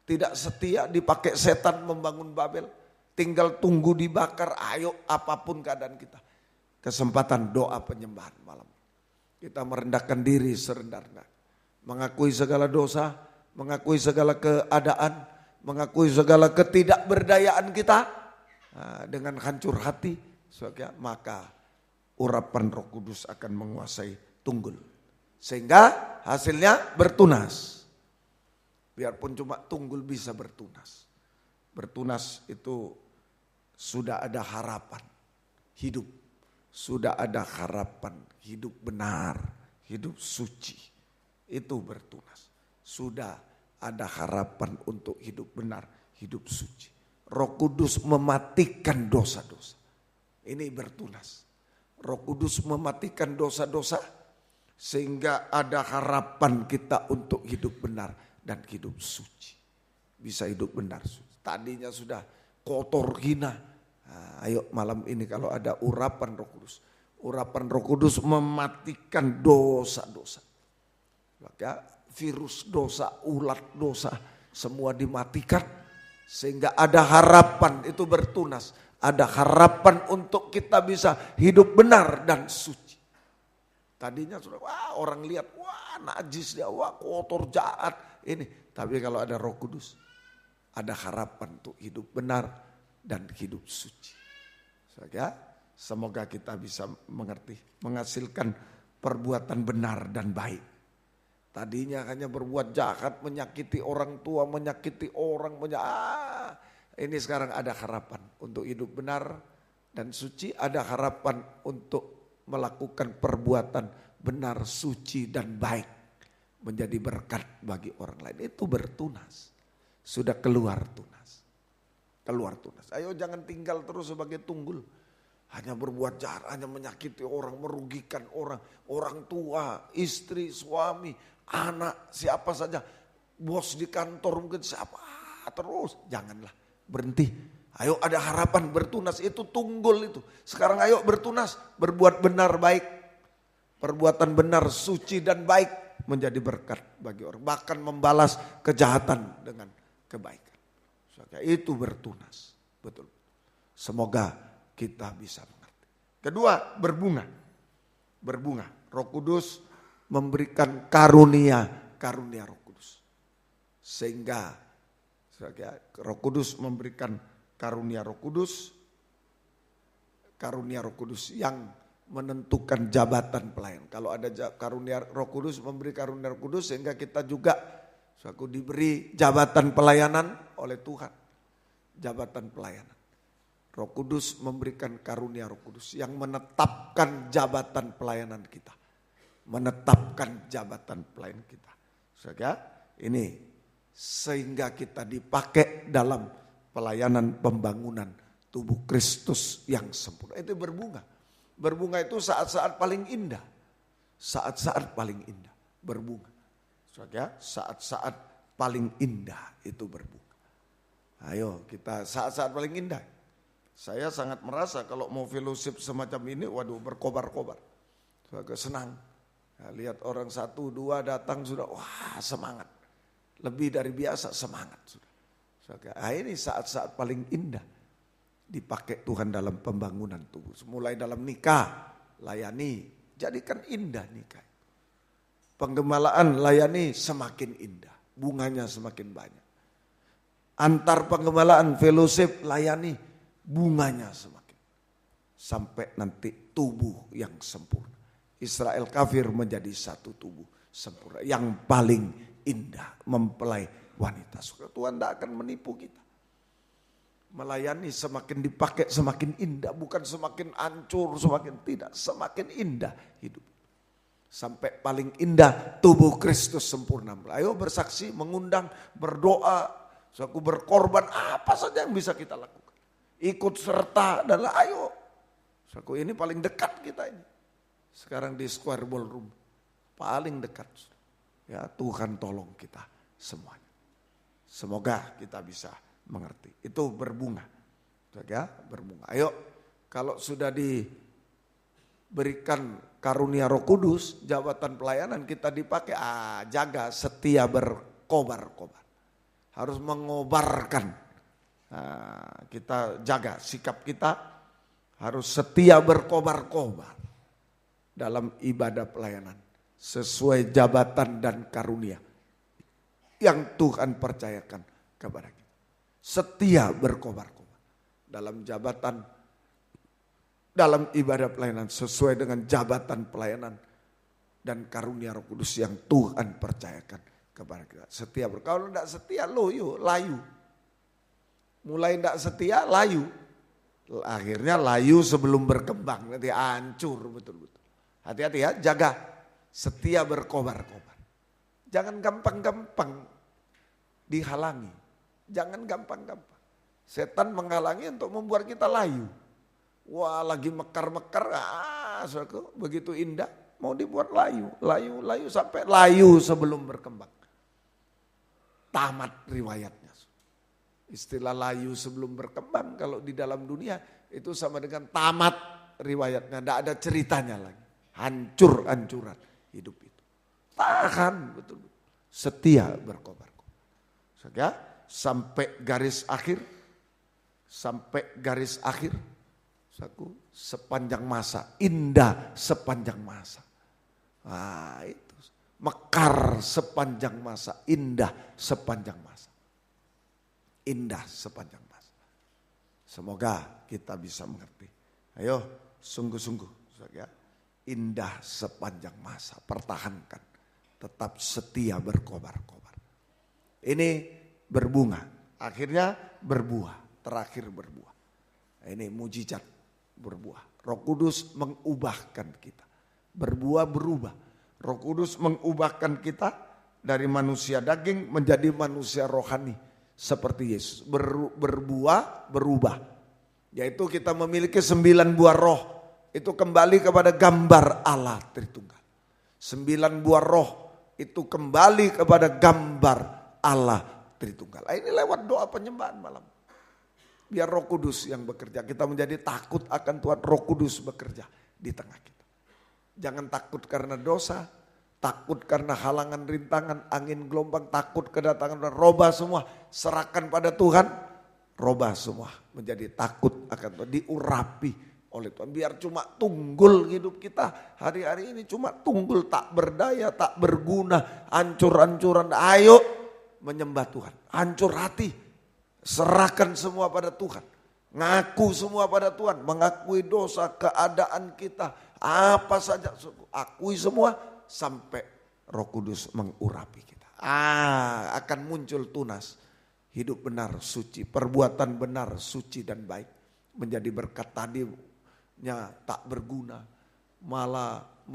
Tidak setia, dipakai setan membangun Babel. Tinggal tunggu dibakar, ayo apapun keadaan kita. Kesempatan doa penyembahan malam. Kita merendahkan diri serendah-rendah. Mengakui segala dosa, mengakui segala keadaan, mengakui segala ketidakberdayaan kita. Nah, dengan hancur hati, maka urapan Roh Kudus akan menguasai tunggul. Sehingga hasilnya bertunas. Biarpun cuma tunggul bisa bertunas. Bertunas itu sudah ada harapan hidup. Sudah ada harapan hidup benar, hidup suci. Itu bertunas. Sudah ada harapan untuk hidup benar, hidup suci. Roh Kudus mematikan dosa-dosa. Ini bertunas. Roh Kudus mematikan dosa-dosa sehingga ada harapan kita untuk hidup benar dan hidup suci. Bisa hidup benar suci. Tadinya sudah kotor hina. Nah, ayo malam ini kalau ada urapan Roh Kudus. Urapan Roh Kudus mematikan dosa-dosa. Maka virus dosa, ulat dosa semua dimatikan. Sehingga ada harapan itu bertunas. Ada harapan untuk kita bisa hidup benar dan suci. Tadinya sudah wah orang lihat wah najis dia, wah kotor jahat ini. Tapi kalau ada Roh Kudus ada harapan untuk hidup benar dan hidup suci. Semoga kita bisa mengerti, menghasilkan perbuatan benar dan baik. Tadinya hanya berbuat jahat, menyakiti orang tua, menyakiti orang. Ini sekarang ada harapan untuk hidup benar dan suci. Ada harapan untuk melakukan perbuatan benar, suci dan baik. Menjadi berkat bagi orang lain. Itu bertunas. Sudah keluar tunas. Keluar tunas. Ayo jangan tinggal terus sebagai tunggul. Hanya berbuat jahat, hanya menyakiti orang, merugikan orang. Orang tua, istri, suami, anak, siapa saja. Bos di kantor mungkin siapa. Terus, janganlah berhenti. Ayo ada harapan bertunas, itu tunggul itu. Sekarang ayo bertunas, berbuat benar baik. Perbuatan benar, suci dan baik menjadi berkat bagi orang. Bahkan membalas kejahatan dengan kebaikan. Itu bertunas, betul. Semoga kita bisa mengerti. Kedua, berbunga. Berbunga. Roh Kudus memberikan karunia Roh Kudus. Sehingga Roh Kudus memberikan karunia Roh Kudus yang menentukan jabatan pelayan. Kalau ada karunia Roh Kudus, memberi karunia Roh Kudus sehingga kita juga diberi jabatan pelayanan oleh Tuhan. Jabatan pelayanan. Roh Kudus memberikan karunia Roh Kudus yang menetapkan jabatan pelayanan kita. Menetapkan jabatan pelayan kita. Ini sehingga kita dipakai dalam pelayanan pembangunan tubuh Kristus yang sempurna. Itu berbunga. Berbunga itu saat-saat paling indah. Saat-saat paling indah berbunga. Saat-saat paling indah itu berbunga. Ayo kita saat-saat paling indah. Saya sangat merasa kalau mau fellowship semacam ini, waduh berkobar-kobar. Agak senang. Nah, lihat orang 1, 2 datang sudah, wah semangat. Lebih dari biasa semangat sudah. Ini saat-saat paling indah. Dipakai Tuhan dalam pembangunan tubuh. Mulai dalam nikah, layani. Jadikan indah nikah. Penggembalaan layani semakin indah. Bunganya semakin banyak. Antar penggembalaan, fellowship, layani. Bunganya semakin sampai nanti tubuh yang sempurna. Israel kafir menjadi satu tubuh sempurna yang paling indah mempelai wanita. Tuhan tidak akan menipu kita. Melayani semakin dipakai semakin indah, bukan semakin hancur, semakin tidak, semakin indah hidup. Sampai paling indah tubuh Kristus sempurna. Ayo bersaksi, mengundang, berdoa, berkorban, apa saja yang bisa kita lakukan. Ikut serta adalah ayo. Ini paling dekat kita ini. Sekarang di Square Ballroom. Paling dekat. Ya Tuhan tolong kita semuanya. Semoga kita bisa mengerti. Itu berbunga. Ya, berbunga. Ayo, kalau sudah diberikan karunia Roh Kudus, jabatan pelayanan kita dipakai, jaga setia berkobar-kobar. Harus mengobarkan. Kita jaga sikap kita harus setia berkobar-kobar dalam ibadah pelayanan sesuai jabatan dan karunia yang Tuhan percayakan kepada kita. Setia berkobar-kobar dalam jabatan, dalam ibadah pelayanan sesuai dengan jabatan pelayanan dan karunia Roh Kudus yang Tuhan percayakan kepada kita. Setia kalau tidak setia layu. Mulai tidak setia layu. Akhirnya layu sebelum berkembang, nanti hancur betul-betul. Hati-hati ya, jaga setia berkobar-kobar. Jangan gampang-gampang dihalangi. Jangan gampang-gampang. Setan menghalangi untuk membuat kita layu. Wah, lagi mekar-mekar, begitu indah, mau dibuat layu sampai layu sebelum berkembang. Tamat riwayatnya. Istilah layu sebelum berkembang kalau di dalam dunia itu sama dengan tamat riwayatnya, tidak ada ceritanya lagi. Hancur-hancuran hidup itu. Tahan betul-betul. Setia berkobar-kobar. Ya, sampai garis akhir. Sepanjang masa. Indah sepanjang masa. Itu. Mekar sepanjang masa. Indah sepanjang masa. Indah sepanjang masa. Semoga kita bisa mengerti. Ayo, sungguh-sungguh. Ya. Indah sepanjang masa. Pertahankan. Tetap setia berkobar-kobar. Ini berbunga. Akhirnya berbuah. Terakhir berbuah. Ini mujizat berbuah. Roh Kudus mengubahkan kita. Berbuah berubah. Roh Kudus mengubahkan kita dari manusia daging menjadi manusia rohani. Seperti Yesus. Berbuah berubah. Yaitu kita memiliki 9 buah roh. Itu kembali kepada gambar Allah Tritunggal. 9 buah roh itu kembali kepada gambar Allah Tritunggal. Ini lewat doa penyembahan malam. Biar Roh Kudus yang bekerja. Kita menjadi takut akan Tuhan. Roh Kudus bekerja di tengah kita. Jangan takut karena dosa. Takut karena halangan, rintangan, angin, gelombang. Takut kedatangan. Robah semua. Serahkan pada Tuhan. Robah semua. Menjadi takut akan Tuhan. Diurapi oleh Tuhan. Biar cuma tunggul hidup kita. Hari-hari ini cuma tunggul. Tak berdaya, tak berguna. Hancur-hancuran. Ayo menyembah Tuhan. Hancur hati. Serahkan semua pada Tuhan. Ngaku semua pada Tuhan. Mengakui dosa, keadaan kita. Apa saja. Akui semua. Sampai Roh Kudus mengurapi kita. Akan muncul tunas. Hidup benar, suci. Perbuatan benar, suci dan baik. Menjadi berkat tadinya tak berguna. Malah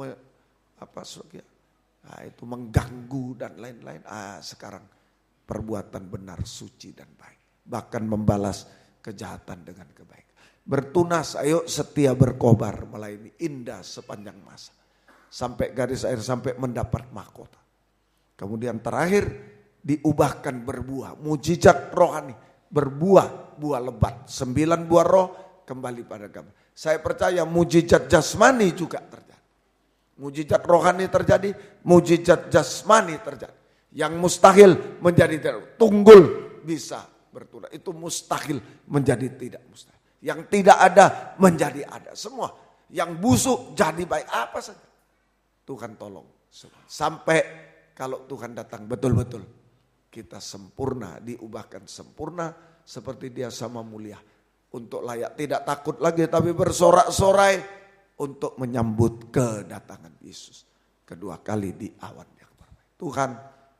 itu mengganggu dan lain-lain. Sekarang perbuatan benar, suci dan baik. Bahkan membalas kejahatan dengan kebaikan. Bertunas, ayo setia berkobar melayani indah sepanjang masa. Sampai garis akhir, sampai mendapat mahkota. Kemudian terakhir diubahkan berbuah. Mujizat rohani, berbuah, buah lebat. 9 buah roh kembali pada gambar. Saya percaya mujizat jasmani juga terjadi. Mujizat rohani terjadi, mujizat jasmani terjadi. Yang mustahil menjadi tunggul bisa bertunas. Itu mustahil menjadi tidak mustahil. Yang tidak ada menjadi ada. Semua yang busuk jadi baik, apa saja. Tuhan tolong. Sampai kalau Tuhan datang betul-betul kita sempurna, diubahkan sempurna seperti Dia sama mulia. Untuk layak, tidak takut lagi tapi bersorak-sorai untuk menyambut kedatangan Yesus. Kedua kali di awan yang berbeda. Tuhan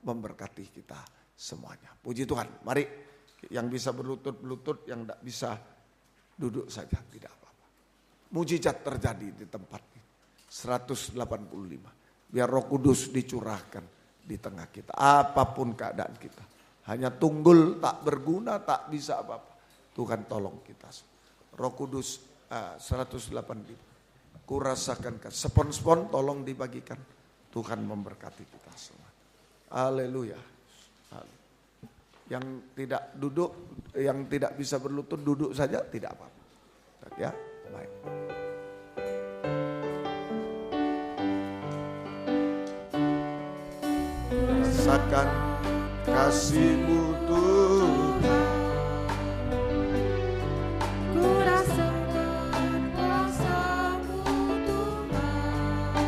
memberkati kita semuanya. Puji Tuhan. Mari yang bisa berlutut-lutut, yang tidak bisa duduk saja, tidak apa-apa. Mujizat terjadi di tempat ini. 185. Biar Roh Kudus dicurahkan di tengah kita. Apapun keadaan kita. Hanya tunggul, tak berguna, tak bisa apa-apa. Tuhan tolong kita. Roh Kudus 185. Kurasakan. Spon-spon tolong dibagikan. Tuhan memberkati kita semua. Haleluya. Yang tidak duduk, yang tidak bisa berlutut duduk saja tidak apa-apa. Ya, baik. Rasakan kasih-Mu Tuhan. Ku rasakan kuasa-Mu Tuhan.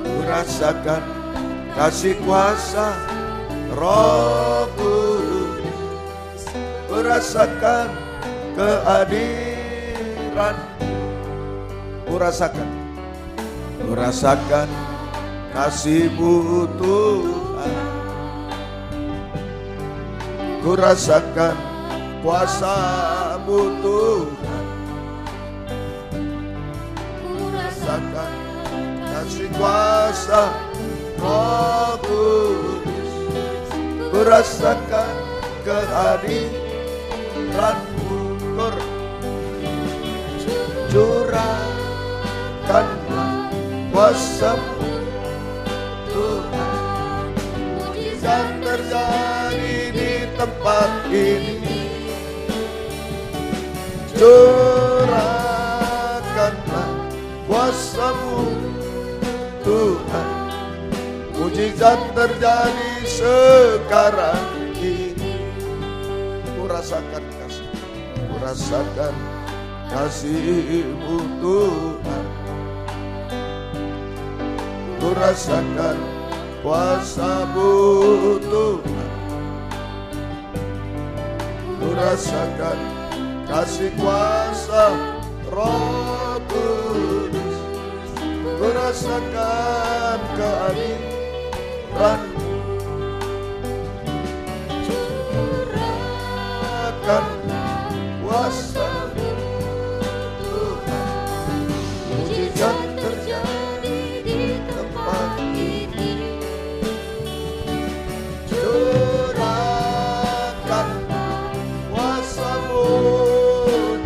Ku rasakan kasih kuasa Roh Kudus. Ku rasakan kehadiran. Ku rasakan kasih-Mu Tuhan. Ku rasakan kuasa-Mu Tuhan. Ku rasakan kasih kuasa Roh Kudus. Ku rasakan kehadiran-Mu. Curahkanlah kuasa-Mu Tuhan. Mujizat terjadi di tempat ini. Curahkanlah kuasa-Mu Tuhan. Mujizat terjadi sekarang ini. Ku rasakan kasih, ku rasakan kasih-Mu Tuhan. Ku rasakan kuasa-Mu Tuhan. Ku rasakan kasih kuasa Roh Kudus. Ku rasakan kehadiran-Mu. Curahkan kuasa-Mu Tuhan. Mujizat terjadi di tempat ini. Curahkan kuasa-Mu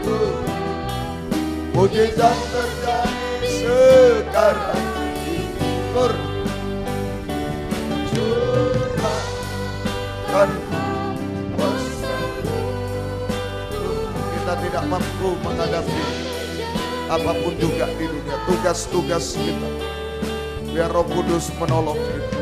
Tuhan. Mujizat terjadi sekarang ini. Curahkan kuasa-Mu Tuhan. Kita tidak mampu menghadapi apapun juga di dunia, tugas-tugas kita. Biar Roh Kudus menolong kita.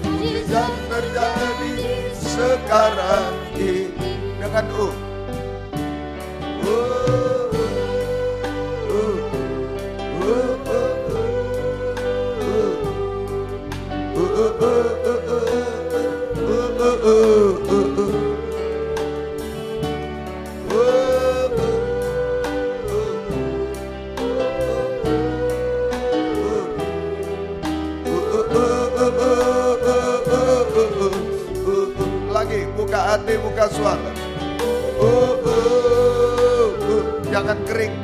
Mujizat terjadi sekarang ini. Dengan lagi buka hati, buka suara. Jangan kering,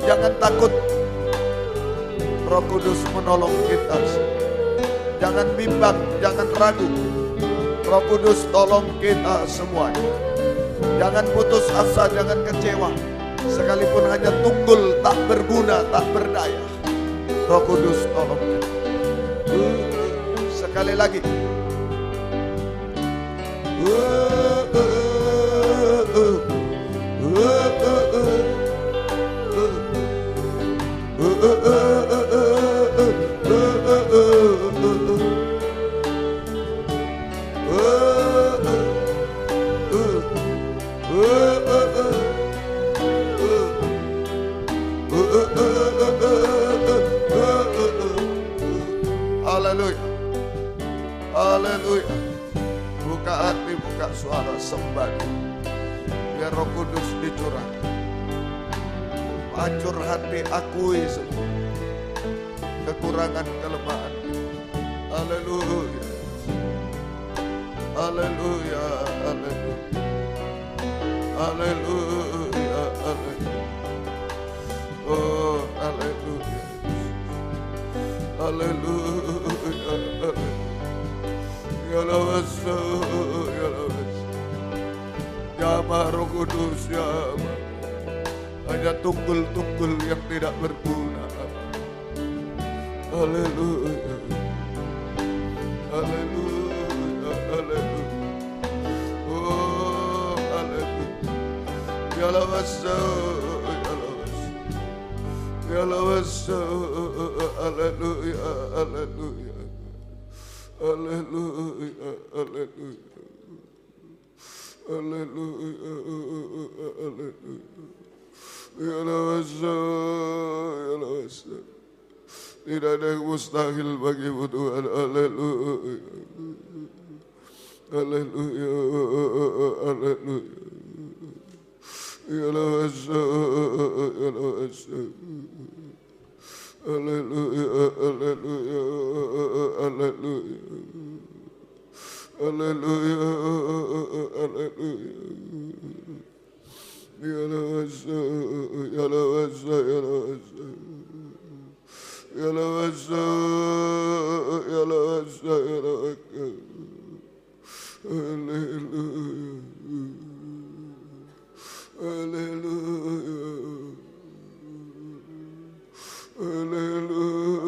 jangan takut. Roh Kudus menolong kita. Jangan bimbang, jangan ragu. Roh Kudus tolong kita semuanya. Jangan putus asa, jangan kecewa. Sekalipun hanya tunggul, tak berguna, tak berdaya. Roh Kudus tolong kita. Sekali lagi. Haleluya. Haleluya. Buka hati, buka suara, sembah Dia. Biar Roh Kudus dicurahkan. Hancur hati, akui semua kekurangan, kelemahan. Haleluya. Haleluya. Haleluya. Haleluya. Haleluya. Oh, haleluya. Haleluya. Ya Allah, ya Allah. Jama Roh Kudus, ya Allah. Hanya tunggul-tunggul yang tidak berguna. Haleluya. Haleluya. Haleluya. Oh, haleluya. Yalabasa. Yalabasa. Haleluya. Haleluya. Haleluya. Haleluya. Haleluya. Haleluya. Yalabasa. Yalabasa. Tidak ada yang mustahil bagimu Tuhan. Haleluya. Haleluya. Haleluya. Yalabasa. Yalabasa. Haleluya. Haleluya. Haleluya. Haleluya. Haleluya. Yalabasa. Yalabasa. Yalabasa. Yalabasa. Yalabasa. Yalabasa. Haleluya. Haleluya. Haleluya.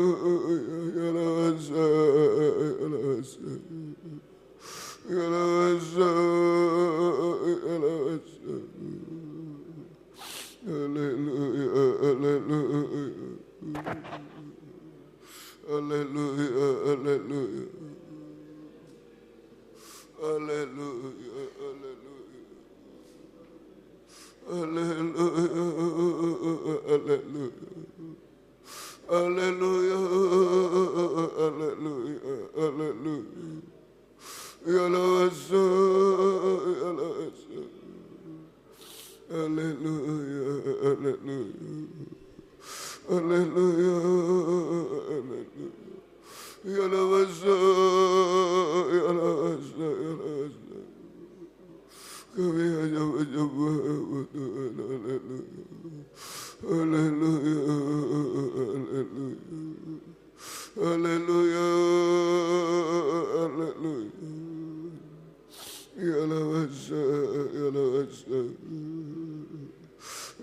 Yalabasa. Yalabasa. Yalabasa. Yalabasa. Haleluya. Haleluya. Haleluya. Haleluya. Haleluya. Haleluya. Haleluya. Haleluya. Haleluya. Haleluya. Yalabasa. Yalabasa. Haleluya. Haleluya. Haleluya. Haleluya. Yalabasa. Yalabasa. Yalabasa. Kami hanya menyembah Tuhan. Haleluya. Haleluya. Haleluya. Haleluya. Yalabasa. Yalabasa.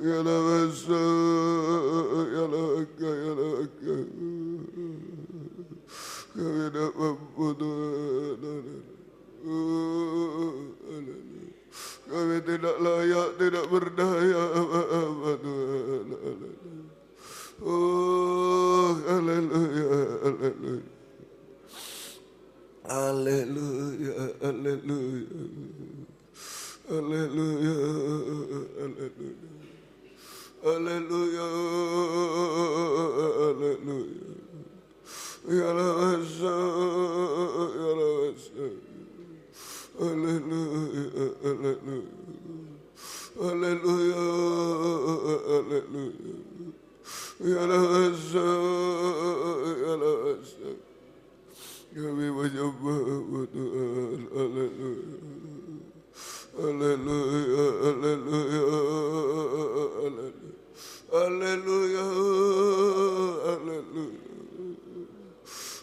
Yalabasa. Yalabaka. Yalabaka. Kami tak mampu Tuhan. Haleluya. Kami tidak layak, tidak berdaya apa-apa Tuhan. Oh, haleluya, haleluya. Haleluya, haleluya. Haleluya, haleluya. Haleluya, haleluya. Yalabasa, yalabasa. Haleluya, haleluya. Haleluya, haleluya. Yalabasa, yalabasa. Kami menyembah Tuhan. Haleluya. Haleluya, haleluya. Haleluya, haleluya.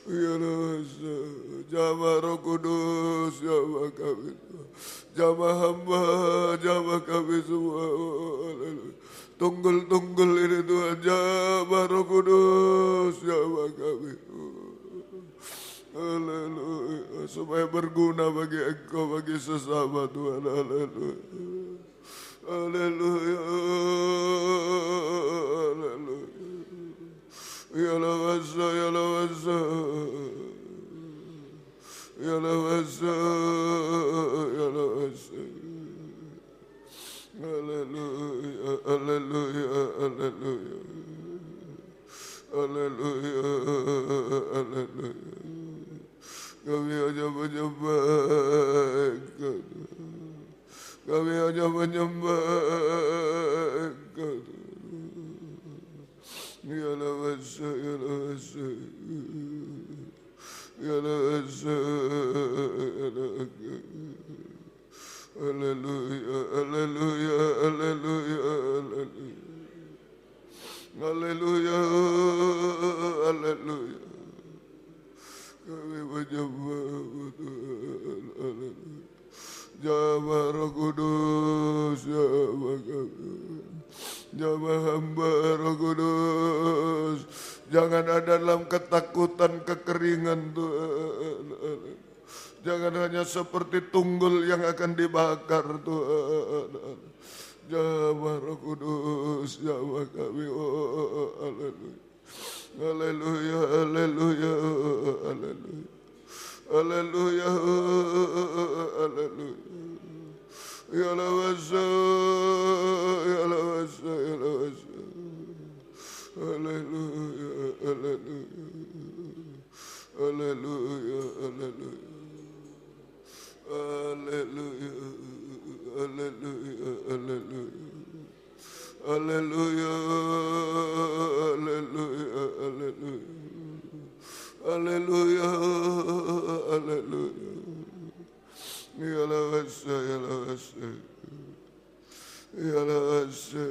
Yalabasa. Jamaah Roh Kudus, jamaah kami, jamaah hamba, jamaah kami semua. Tunggul-tunggul ini Tuhan, jamaah Roh Kudus, jamaah kami. Haleluya, supaya berguna bagi Engkau, bagi sesama Tuhan. Haleluya. Haleluya. Haleluya. Yalabasa, yalabasa. Yalabasa, yalabasa. Haleluya, haleluya, haleluya. Haleluya, haleluya. Kami hanya menyembah Engkau. Kami hanya menyembah Engkau. Yalabasa, yalabasa. Yalabasa, yalabasa. Haleluya, haleluya, haleluya, haleluya. Haleluya, haleluya. Kami menyembah Tuhan. Haleluya. Jamaah Roh Kudus, jamaah kami. Jamaah hamba Roh Kudus. Jangan ada dalam ketakutan Jangan hanya seperti tunggul yang akan dibakar Tuhan. Jamah Roh Kudus, jamah kami, haleluya, haleluya, haleluya, haleluya, haleluya, ya lawasa, ya lawasa, ya lawasa, haleluya, haleluya, haleluya, haleluya. Haleluya, haleluya, haleluya, haleluya, haleluya, haleluya, haleluya, haleluya. Ya lawasa, ya lawasa, ya lawasa,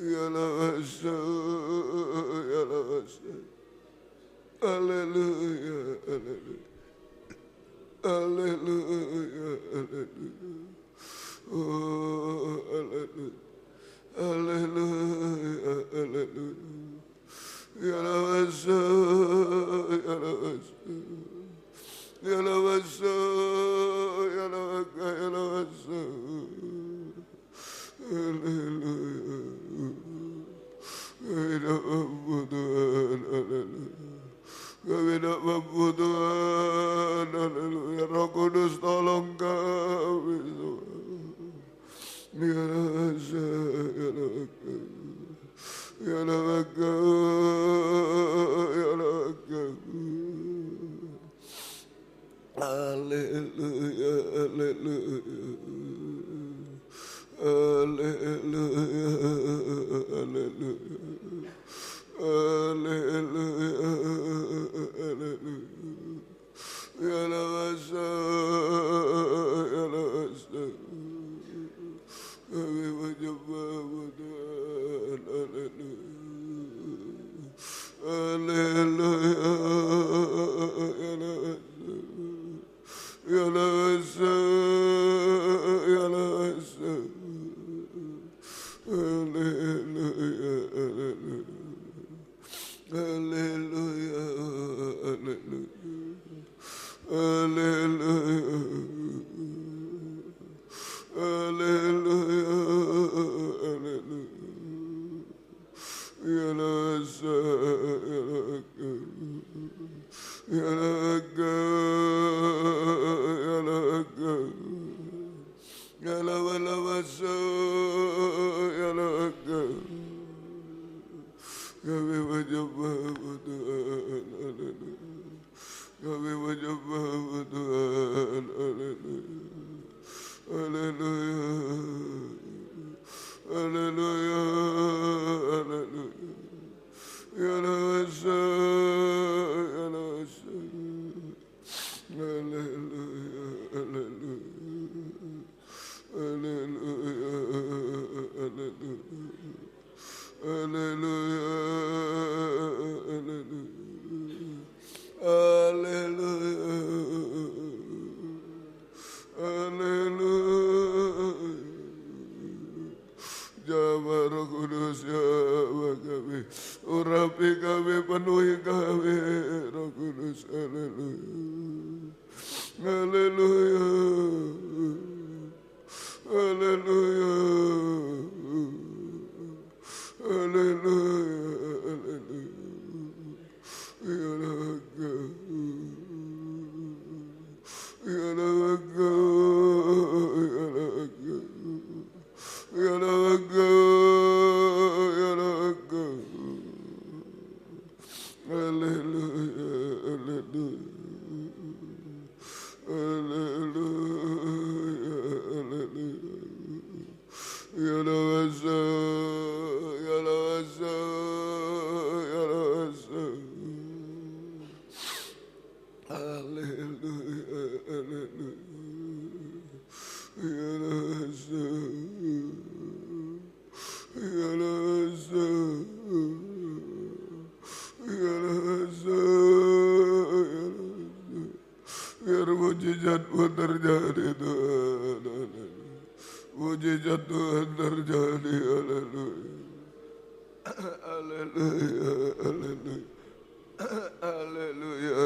ya lawasa, ya lawasa. Haleluya, haleluya. Haleluya, haleluya, oh haleluya, haleluya, haleluya, ya lawasa, ya lawasa, ya lawasa, ya lawaka, ya lawasa, haleluya, hidup Tuhan, haleluya. Kami tak mampu Tuhan, haleluya. Roh Kudus tolong kami Tuhan. Ya rasa, ya laka, ya laka, ya laka. Haleluya, haleluya, haleluya, haleluya. Haleluya, haleluya, ya lawasa, ya lawasa, kami menyembahmu Tuhan, haleluya, haleluya, ya lawasa, ya lawasa, haleluya, haleluya. Haleluya, haleluya, haleluya, haleluya, haleluya, ya lawasa, ya laka, ya laka, ya laka, ya lawasa, ya laka. Kami menyembahmu Tuhan, haleluya. Kami menyembahmu Tuhan, haleluya. Haleluya, haleluya, haleluya. Ya lawasa, ya lawasa, haleluya, haleluya, haleluya, haleluya. Haleluya, haleluya, haleluya, haleluya. Jamah Roh Kudus, jamah kami, urapi kami, penuhi kami, Roh Kudus, haleluya, haleluya, haleluya. Haleluya, haleluya, ya laka, ya laka, ya laka, ya laka, ya laka. Haleluya, haleluya, haleluya, haleluya. Ya lawasa, ya lawasa, ya lawasa. Haleluya, haleluya, ya lawasa, ya lawasa, ya lawasa, ya lawasa. Biar mujizatmu terjadi Tuhan. Mujizat Tuhan terjadi, haleluya, haleluya, haleluya, haleluya,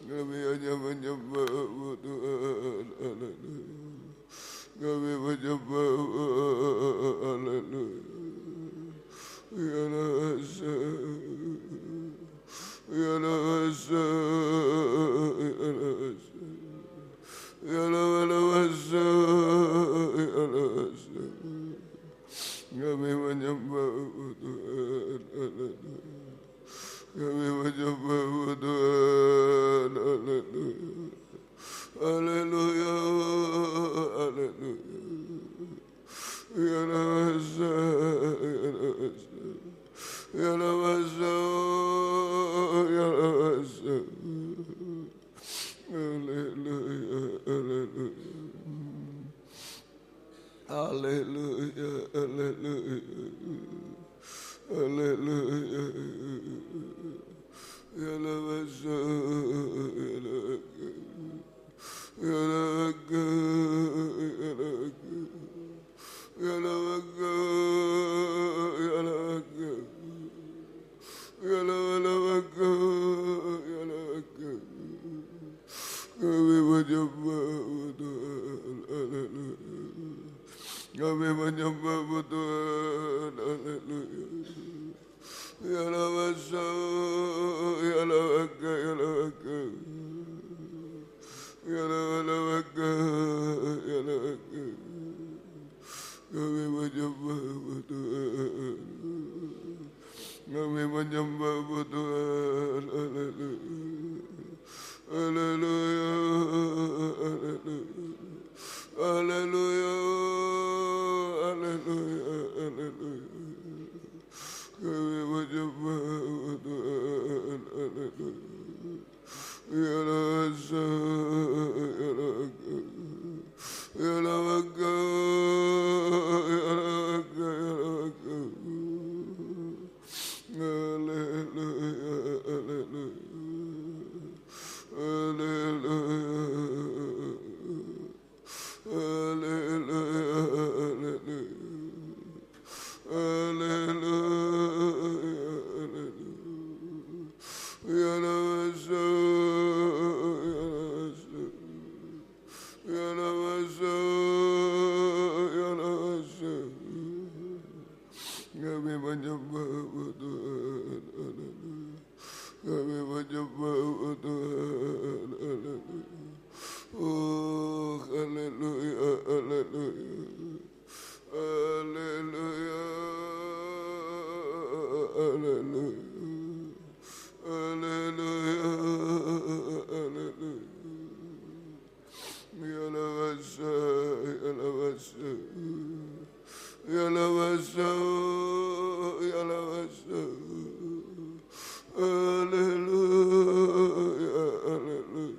Kami hanya menyembah-Mu Tuhan, haleluya. Kami menyembah, haleluya. Ya rasa, ya rasa, ya rasa, ya rasa, ya rasa. Kami menyembah-Mu Tuhan, haleluya. Kami menyembah-Mu Tuhan, haleluya. Haleluya, haleluya. Ya rasa, ya rasa, ya rasa, ya rasa. Haleluya, haleluya. Haleluya, haleluya. Haleluya. Ya rasa, ya rasa. Ya raga, ya raga, ya raga, ya raga, ya raga, ya raga. Kami menyembah-Mu Tuhan, haleluya. Kami menyembah-Mu Tuhan, haleluya. Ya rasa, ya raga, ya raga. Ya raga, ya raga. Kami menyembah-Mu Tuhan. Kami menyembah-Mu Tuhan, haleluya. Haleluya, haleluya. Haleluya, haleluya, haleluya. Kami menyembah-Mu Tuhan, haleluya. Ya rasa, ya raga, ya raga, ya raga, ya raga. Haleluya, haleluya, haleluya, haleluya, haleluya, haleluya. Ya rasa, ya rasa, ya rasa, ya rasa. Kami menyembah-Mu Tuhan, haleluya. Kami menyembah-Mu Tuhan, haleluya. Oh, haleluya, haleluya, haleluya, haleluya. Haleluya, haleluya. Ya rasa, ya rasa, ya rasa, ya rasa. Haleluya, haleluya, haleluya,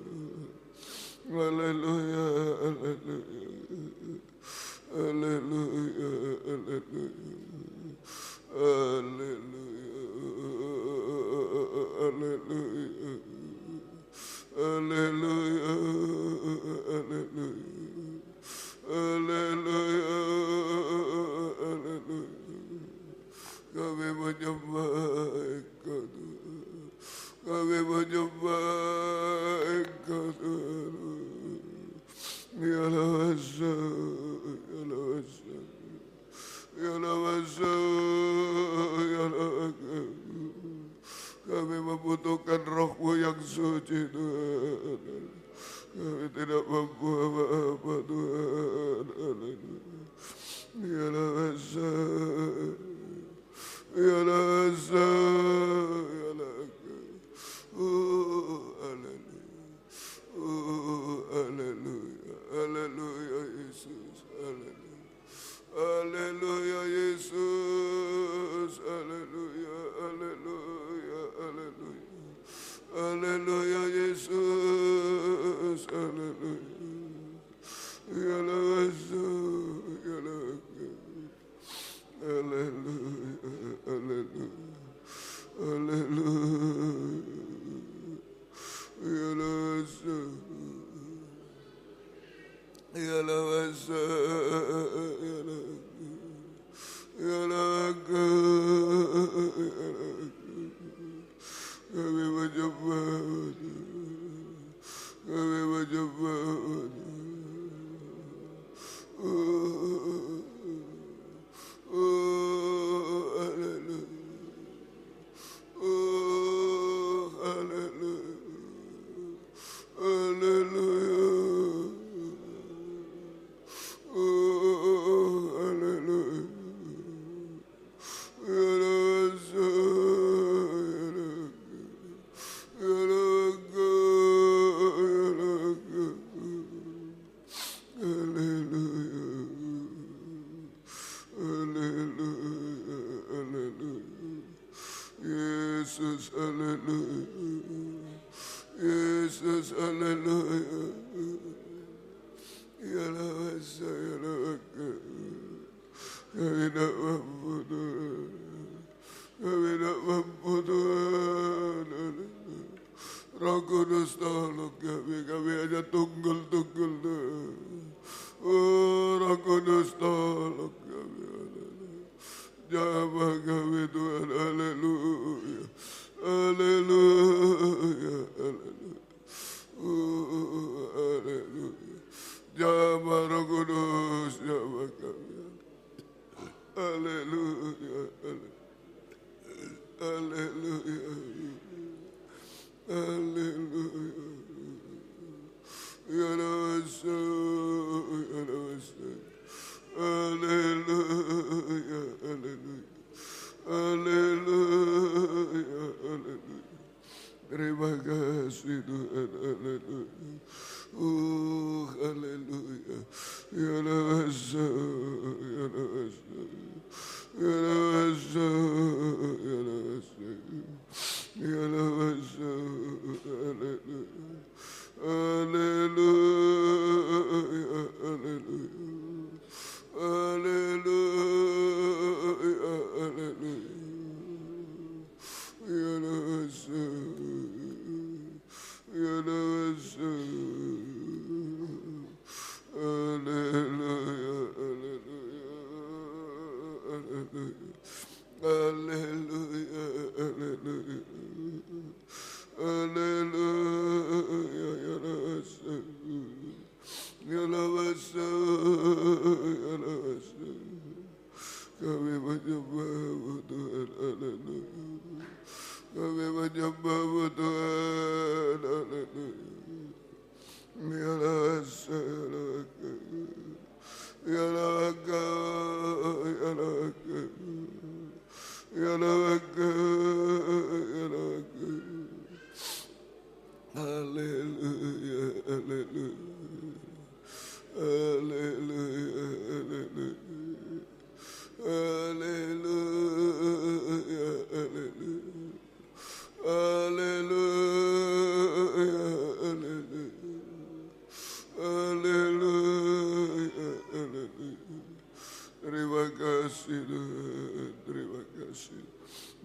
haleluya, haleluya, haleluya, haleluya. Haleluya, haleluya, haleluya, haleluya, haleluya. Kami menyembah Engkau Tuhan, kami menyembah Engkau Tuhan. Ya rasa, ya rasa, ya rasa, ya rasa. Kami membutuhkan Roh-Mu yang suci Tuhan. Kami tidak mampu apa-apa Tuhan. Haleluya. Ya rasa, Haleluya Yesus, haleluya. Haleluya, haleluya, kami menyembah, kami menyembah. Yesus, haleluya. Yesus, haleluya. Ya Allah, saya lakukan. Kami tak mampu Tuhan. Kami tak mampu Tuhan. Roh Kudus tolong kami hanya tunggul-tunggul Tuhan. Oh, Roh Kudus tolong kami. Jamah kami Tuhan, haleluya. Haleluya, haleluya. Haleluya. Jamah Roh Kudus, jamah kami. Haleluya, haleluya. Haleluya. Ya Rasul, ya Rasul. Haleluya, haleluya. Haleluya, haleluya. Terima kasih Tuhan, haleluya. Haleluya. Ya Rasul, ya Rasul. Ya Rasul, ya Rasul. Ya Rasul, haleluya. Haleluya, haleluya. Haleluya, haleluya. Ya Rasul, ya Rasul. Haleluya, haleluya, haleluya. Haleluya, haleluya. Haleluya, ya Rasul. Ya Rasul, ya Rasul. Kami menyembah Tuhan, haleluya. Kami menyembah Tuhan, haleluya. Ya Rasul, ya Rasul, ya Rasul. Ya Rasul, ya Rasul. Haleluya, haleluya. Haleluya, haleluya. Haleluya, haleluya. Haleluya, haleluya. Haleluya, haleluya. Terima kasih Tuhan, terima kasih.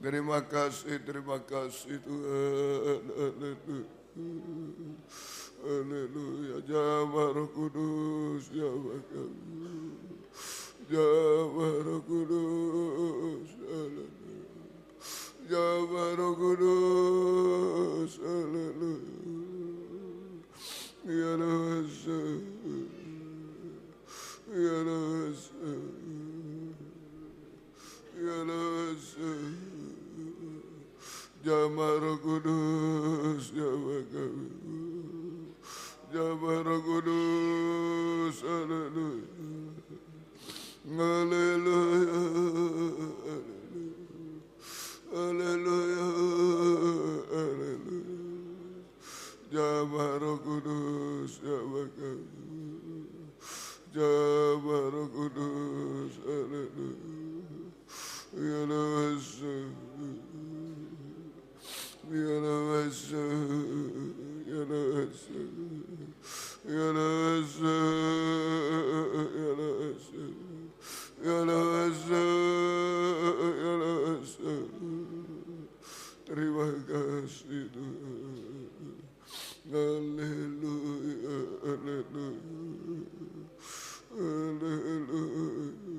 Terima kasih, terima kasih Tuhan. Haleluya. Haleluya. Jamah Roh Kudus, jamah kami. Jamah Roh Kudus, haleluya. Jamah Roh Kudus, haleluya. Ya Rasul, ya Rasul, ya Rasul. Jamah Roh Kudus, jamah kami. Jamah Roh Kudus, haleluya. Haleluya, haleluya, haleluya. Jamah Roh Kudus, jamah kami. Jamah Roh Kudus, haleluya. Ya Rasul, ya Rasul, terima kasih Tuhan. Haleluya, haleluya, haleluya, haleluya, haleluya,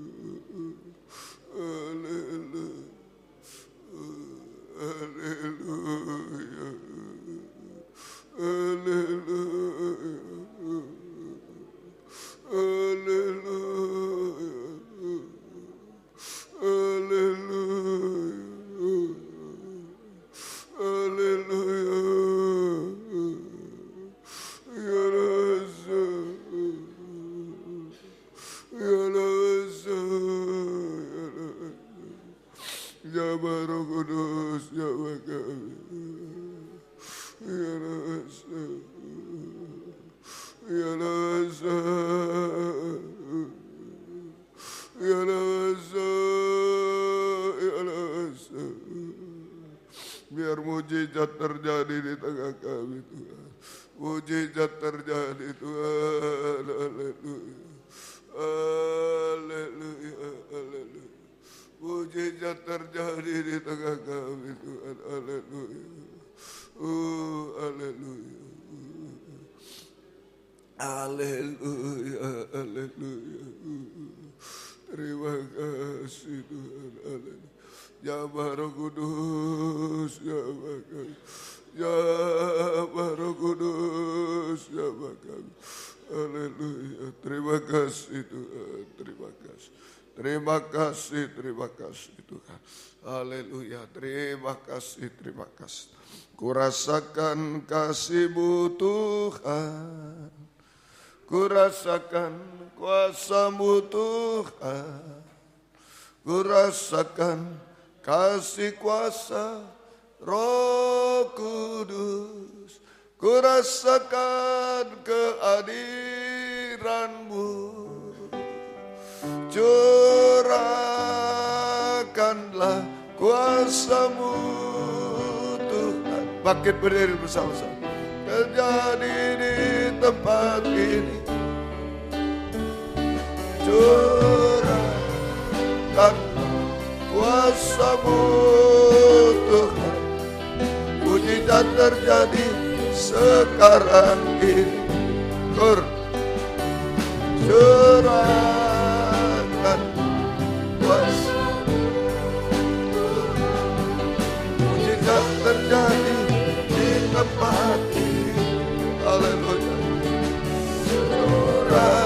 biar mujizat terjadi di tengah kami Tuhan. Mujizat terjadi Tuhan. Haleluya. Haleluya. Haleluya. Mujizat terjadi di tengah kami Tuhan. Haleluya. Haleluya. Haleluya. Haleluya. Terima kasih Tuhan. Haleluya. Ya Roh Kudus, ya Bapa, ya Roh Kudus, ya Bapa. Haleluya. Terima kasih Tuhan, terima kasih. Terima kasih, terima kasih Tuhan. Haleluya. Terima kasih, terima kasih. Kurasakan kasih-Mu Tuhan. Kurasakan kuasa-Mu Tuhan. Kurasakan kasih kuasa Roh Kudus, kurasakan kehadiran-Mu, curahkanlah kuasa-Mu Tuhan. Bangkit berdiri bersama-sama. Terjadi di tempat ini, curahkan kuasa-Mu Tuhan. Mujizat terjadi sekarang ini. Curahkan kuasa-Mu Tuhan. Mujizat terjadi di tempat ini. Haleluya. Curahkan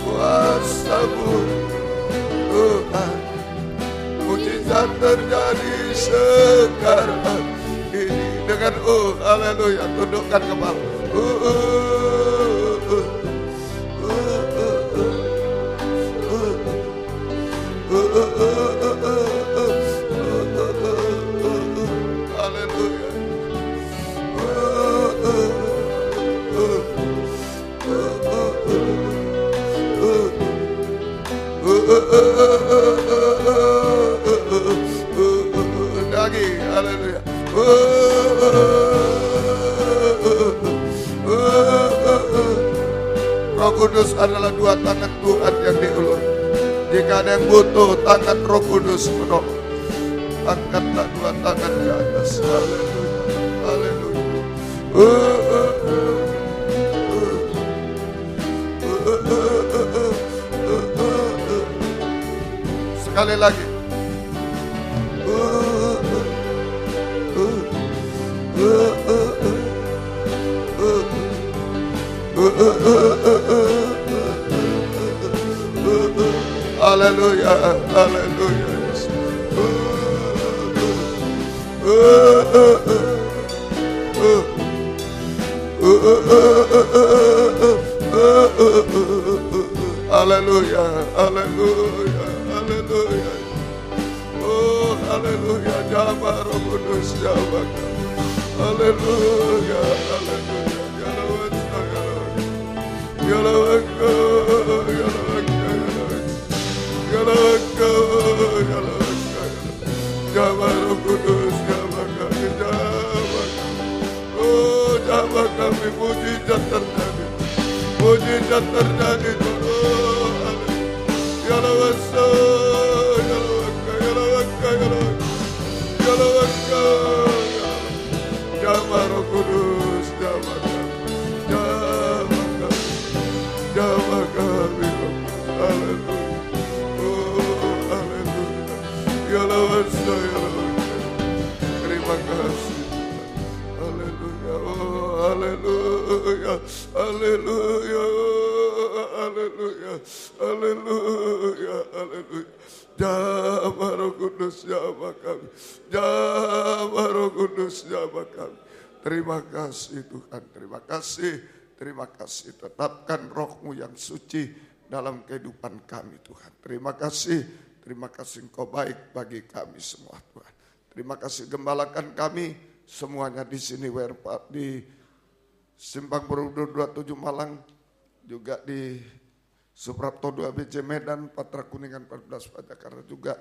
kuasa-Mu Tuhan. Mujizat terjadi sekarang ini. Dengan haleluya, tundukkan kepala. Haleluya. Lagi, haleluya. Roh Kudus adalah dua tangan Tuhan yang diulur. Jika ada yang butuh, tangan Roh Kudus menolong. Angkatlah dua tangan ke atas. Haleluya. Haleluya. Sekali lagi. Haleluya, haleluya. Haleluya, haleluya, haleluya. Oh, haleluya, Jama Roh Kudus, Jama. Haleluya, haleluya. Jama Roh Kudus, Jama kami, Jama. Oh, Jama kami, mujizat terjadi. Mujizat terjadi, Tuhan. Ya Allah, ya Allah, ya Allah, ya Allah, ya Allah. Haleluya, haleluya. Jamah Roh Kudus, jamah kami. Jamah Roh Kudus, jamah kami. Terima kasih Tuhan, terima kasih. Terima kasih, tetapkan roh-Mu yang suci dalam kehidupan kami Tuhan. Terima kasih Engkau baik bagi kami semua Tuhan. Terima kasih gembalakan kami semuanya di sini di Simpang Borobudur 27 Malang, juga di Suprapto 2 BC Medan, Patra Kuningan 14 Jakarta juga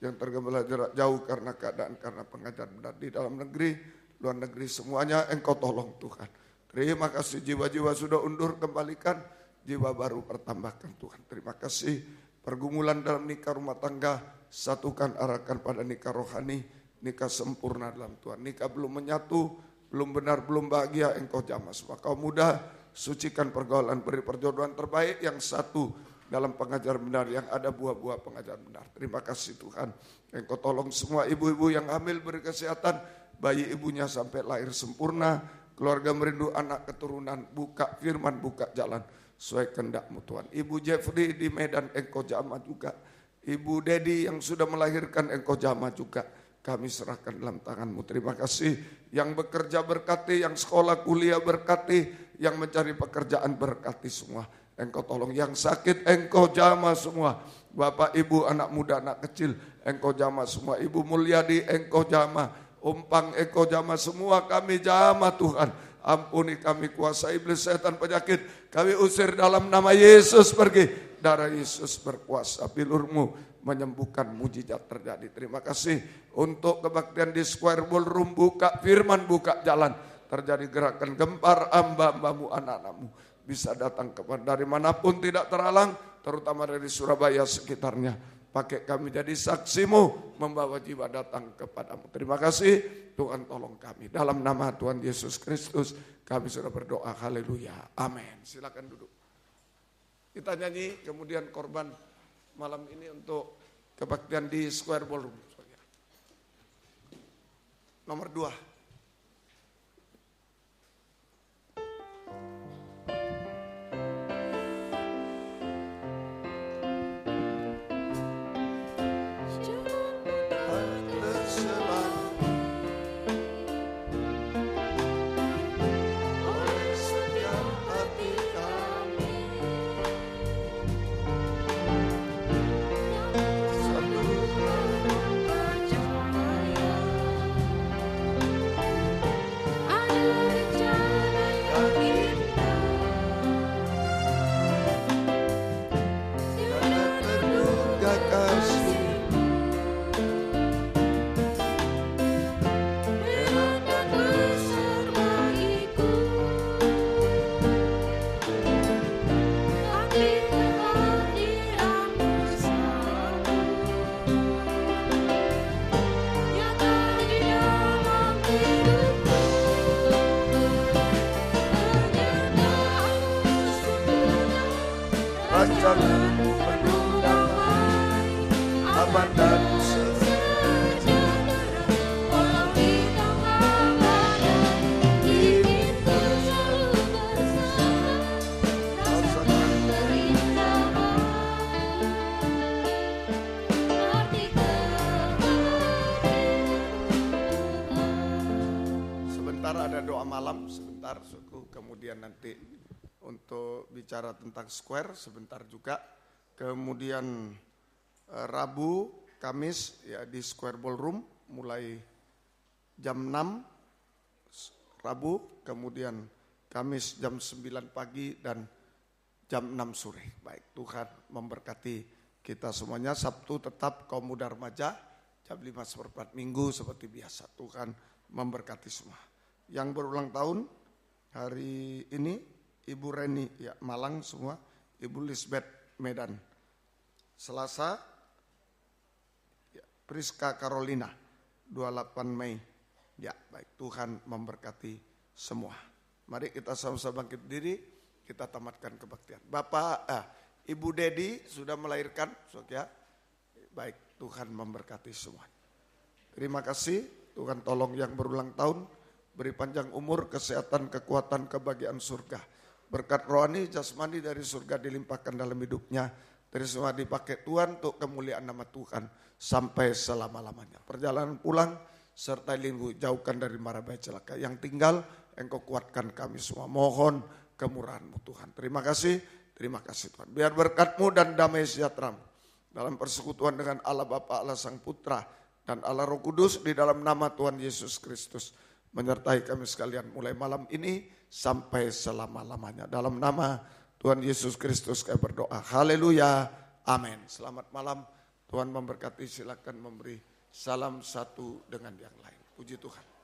yang tergembala jarak jauh karena keadaan, karena pengajaran benar di dalam negeri, luar negeri, semuanya Engkau tolong Tuhan. Terima kasih jiwa-jiwa sudah undur, kembalikan, jiwa baru pertambahkan Tuhan. Terima kasih pergumulan dalam nikah rumah tangga, satukan arahkan pada nikah rohani, nikah sempurna dalam Tuhan. Nikah belum menyatu, belum benar, belum bahagia, Engkau jamah semua. Kau mudah, sucikan pergaulan, beri perjodohan terbaik yang satu dalam pengajaran benar, yang ada buah-buah pengajaran benar. Terima kasih Tuhan. Engkau tolong semua ibu-ibu yang hamil, beri kesehatan, bayi ibunya sampai lahir sempurna. Keluarga merindu anak keturunan, buka firman, buka jalan sesuai kehendak-Mu Tuhan. Ibu Jeffrey di Medan, Engkau jamah juga. Ibu Dedi yang sudah melahirkan, Engkau jamah juga. Kami serahkan dalam tangan-Mu. Terima kasih. Yang bekerja berkati, yang sekolah kuliah berkati, yang mencari pekerjaan berkati semua. Engkau tolong. Yang sakit, Engkau jamah semua. Bapak, Ibu, anak muda, anak kecil, Engkau jamah semua. Ibu Mulyadi, Engkau jamah. Umpang, Engkau jamah semua, kami jamah Tuhan. Ampuni kami kuasa iblis, setan, penyakit. Kami usir dalam nama Yesus pergi. Darah Yesus berkuasa, bilur-Mu menyembuhkan, mujizat terjadi. Terima kasih untuk kebaktian di Square Ballroom, buka firman, buka jalan. Terjadi gerakan gempar, hamba-Hambamu, anak-anak-Mu bisa datang kepada dari manapun tidak terhalang, terutama dari Surabaya sekitarnya. Pakai kami jadi saksi-Mu, membawa jiwa datang kepadamu. Terima kasih, Tuhan tolong kami. Dalam nama Tuhan Yesus Kristus, kami sudah berdoa, haleluya, amin. Silakan duduk. Kita nyanyi, kemudian korban malam ini untuk kebaktian di Square Ballroom. Nomor 2. Kemudian nanti untuk bicara tentang Square sebentar juga. Kemudian Rabu, Kamis ya di Square Ballroom mulai jam 6 Rabu, kemudian Kamis jam 9 pagi dan jam 6 sore. Baik, Tuhan memberkati kita semuanya. Sabtu tetap kaum muda remaja jam 5:15 Minggu seperti biasa. Tuhan memberkati semua. Yang berulang tahun hari ini Ibu Reni ya Malang semua, Ibu Lisbeth Medan. Selasa ya, Priska Carolina 28 Mei. Ya, baik, Tuhan memberkati semua. Mari kita sama-sama bangkit diri, kita tamatkan kebaktian. Ibu Dedi sudah melahirkan, ya. Baik, Tuhan memberkati semua. Terima kasih, Tuhan tolong yang berulang tahun, beri panjang umur, kesehatan, kekuatan, kebahagiaan surga. berkat rohani, jasmani dari surga dilimpahkan dalam hidupnya. Dari semua dipakai Tuhan untuk kemuliaan nama Tuhan sampai selama-lamanya. Perjalanan pulang serta lindungi, jauhkan dari mara bahaya celaka. Yang tinggal Engkau kuatkan kami semua. Mohon kemurahan-Mu Tuhan. Terima kasih Tuhan. Biar berkat-Mu dan damai sejahtera-Mu dalam persekutuan dengan Allah Bapa, Allah Sang Putra, dan Allah Roh Kudus di dalam nama Tuhan Yesus Kristus menyertai kami sekalian mulai malam ini sampai selama-lamanya. Dalam nama Tuhan Yesus Kristus kami berdoa. Haleluya. Amin. Selamat malam. Tuhan memberkati. Silakan memberi salam satu dengan yang lain. Puji Tuhan.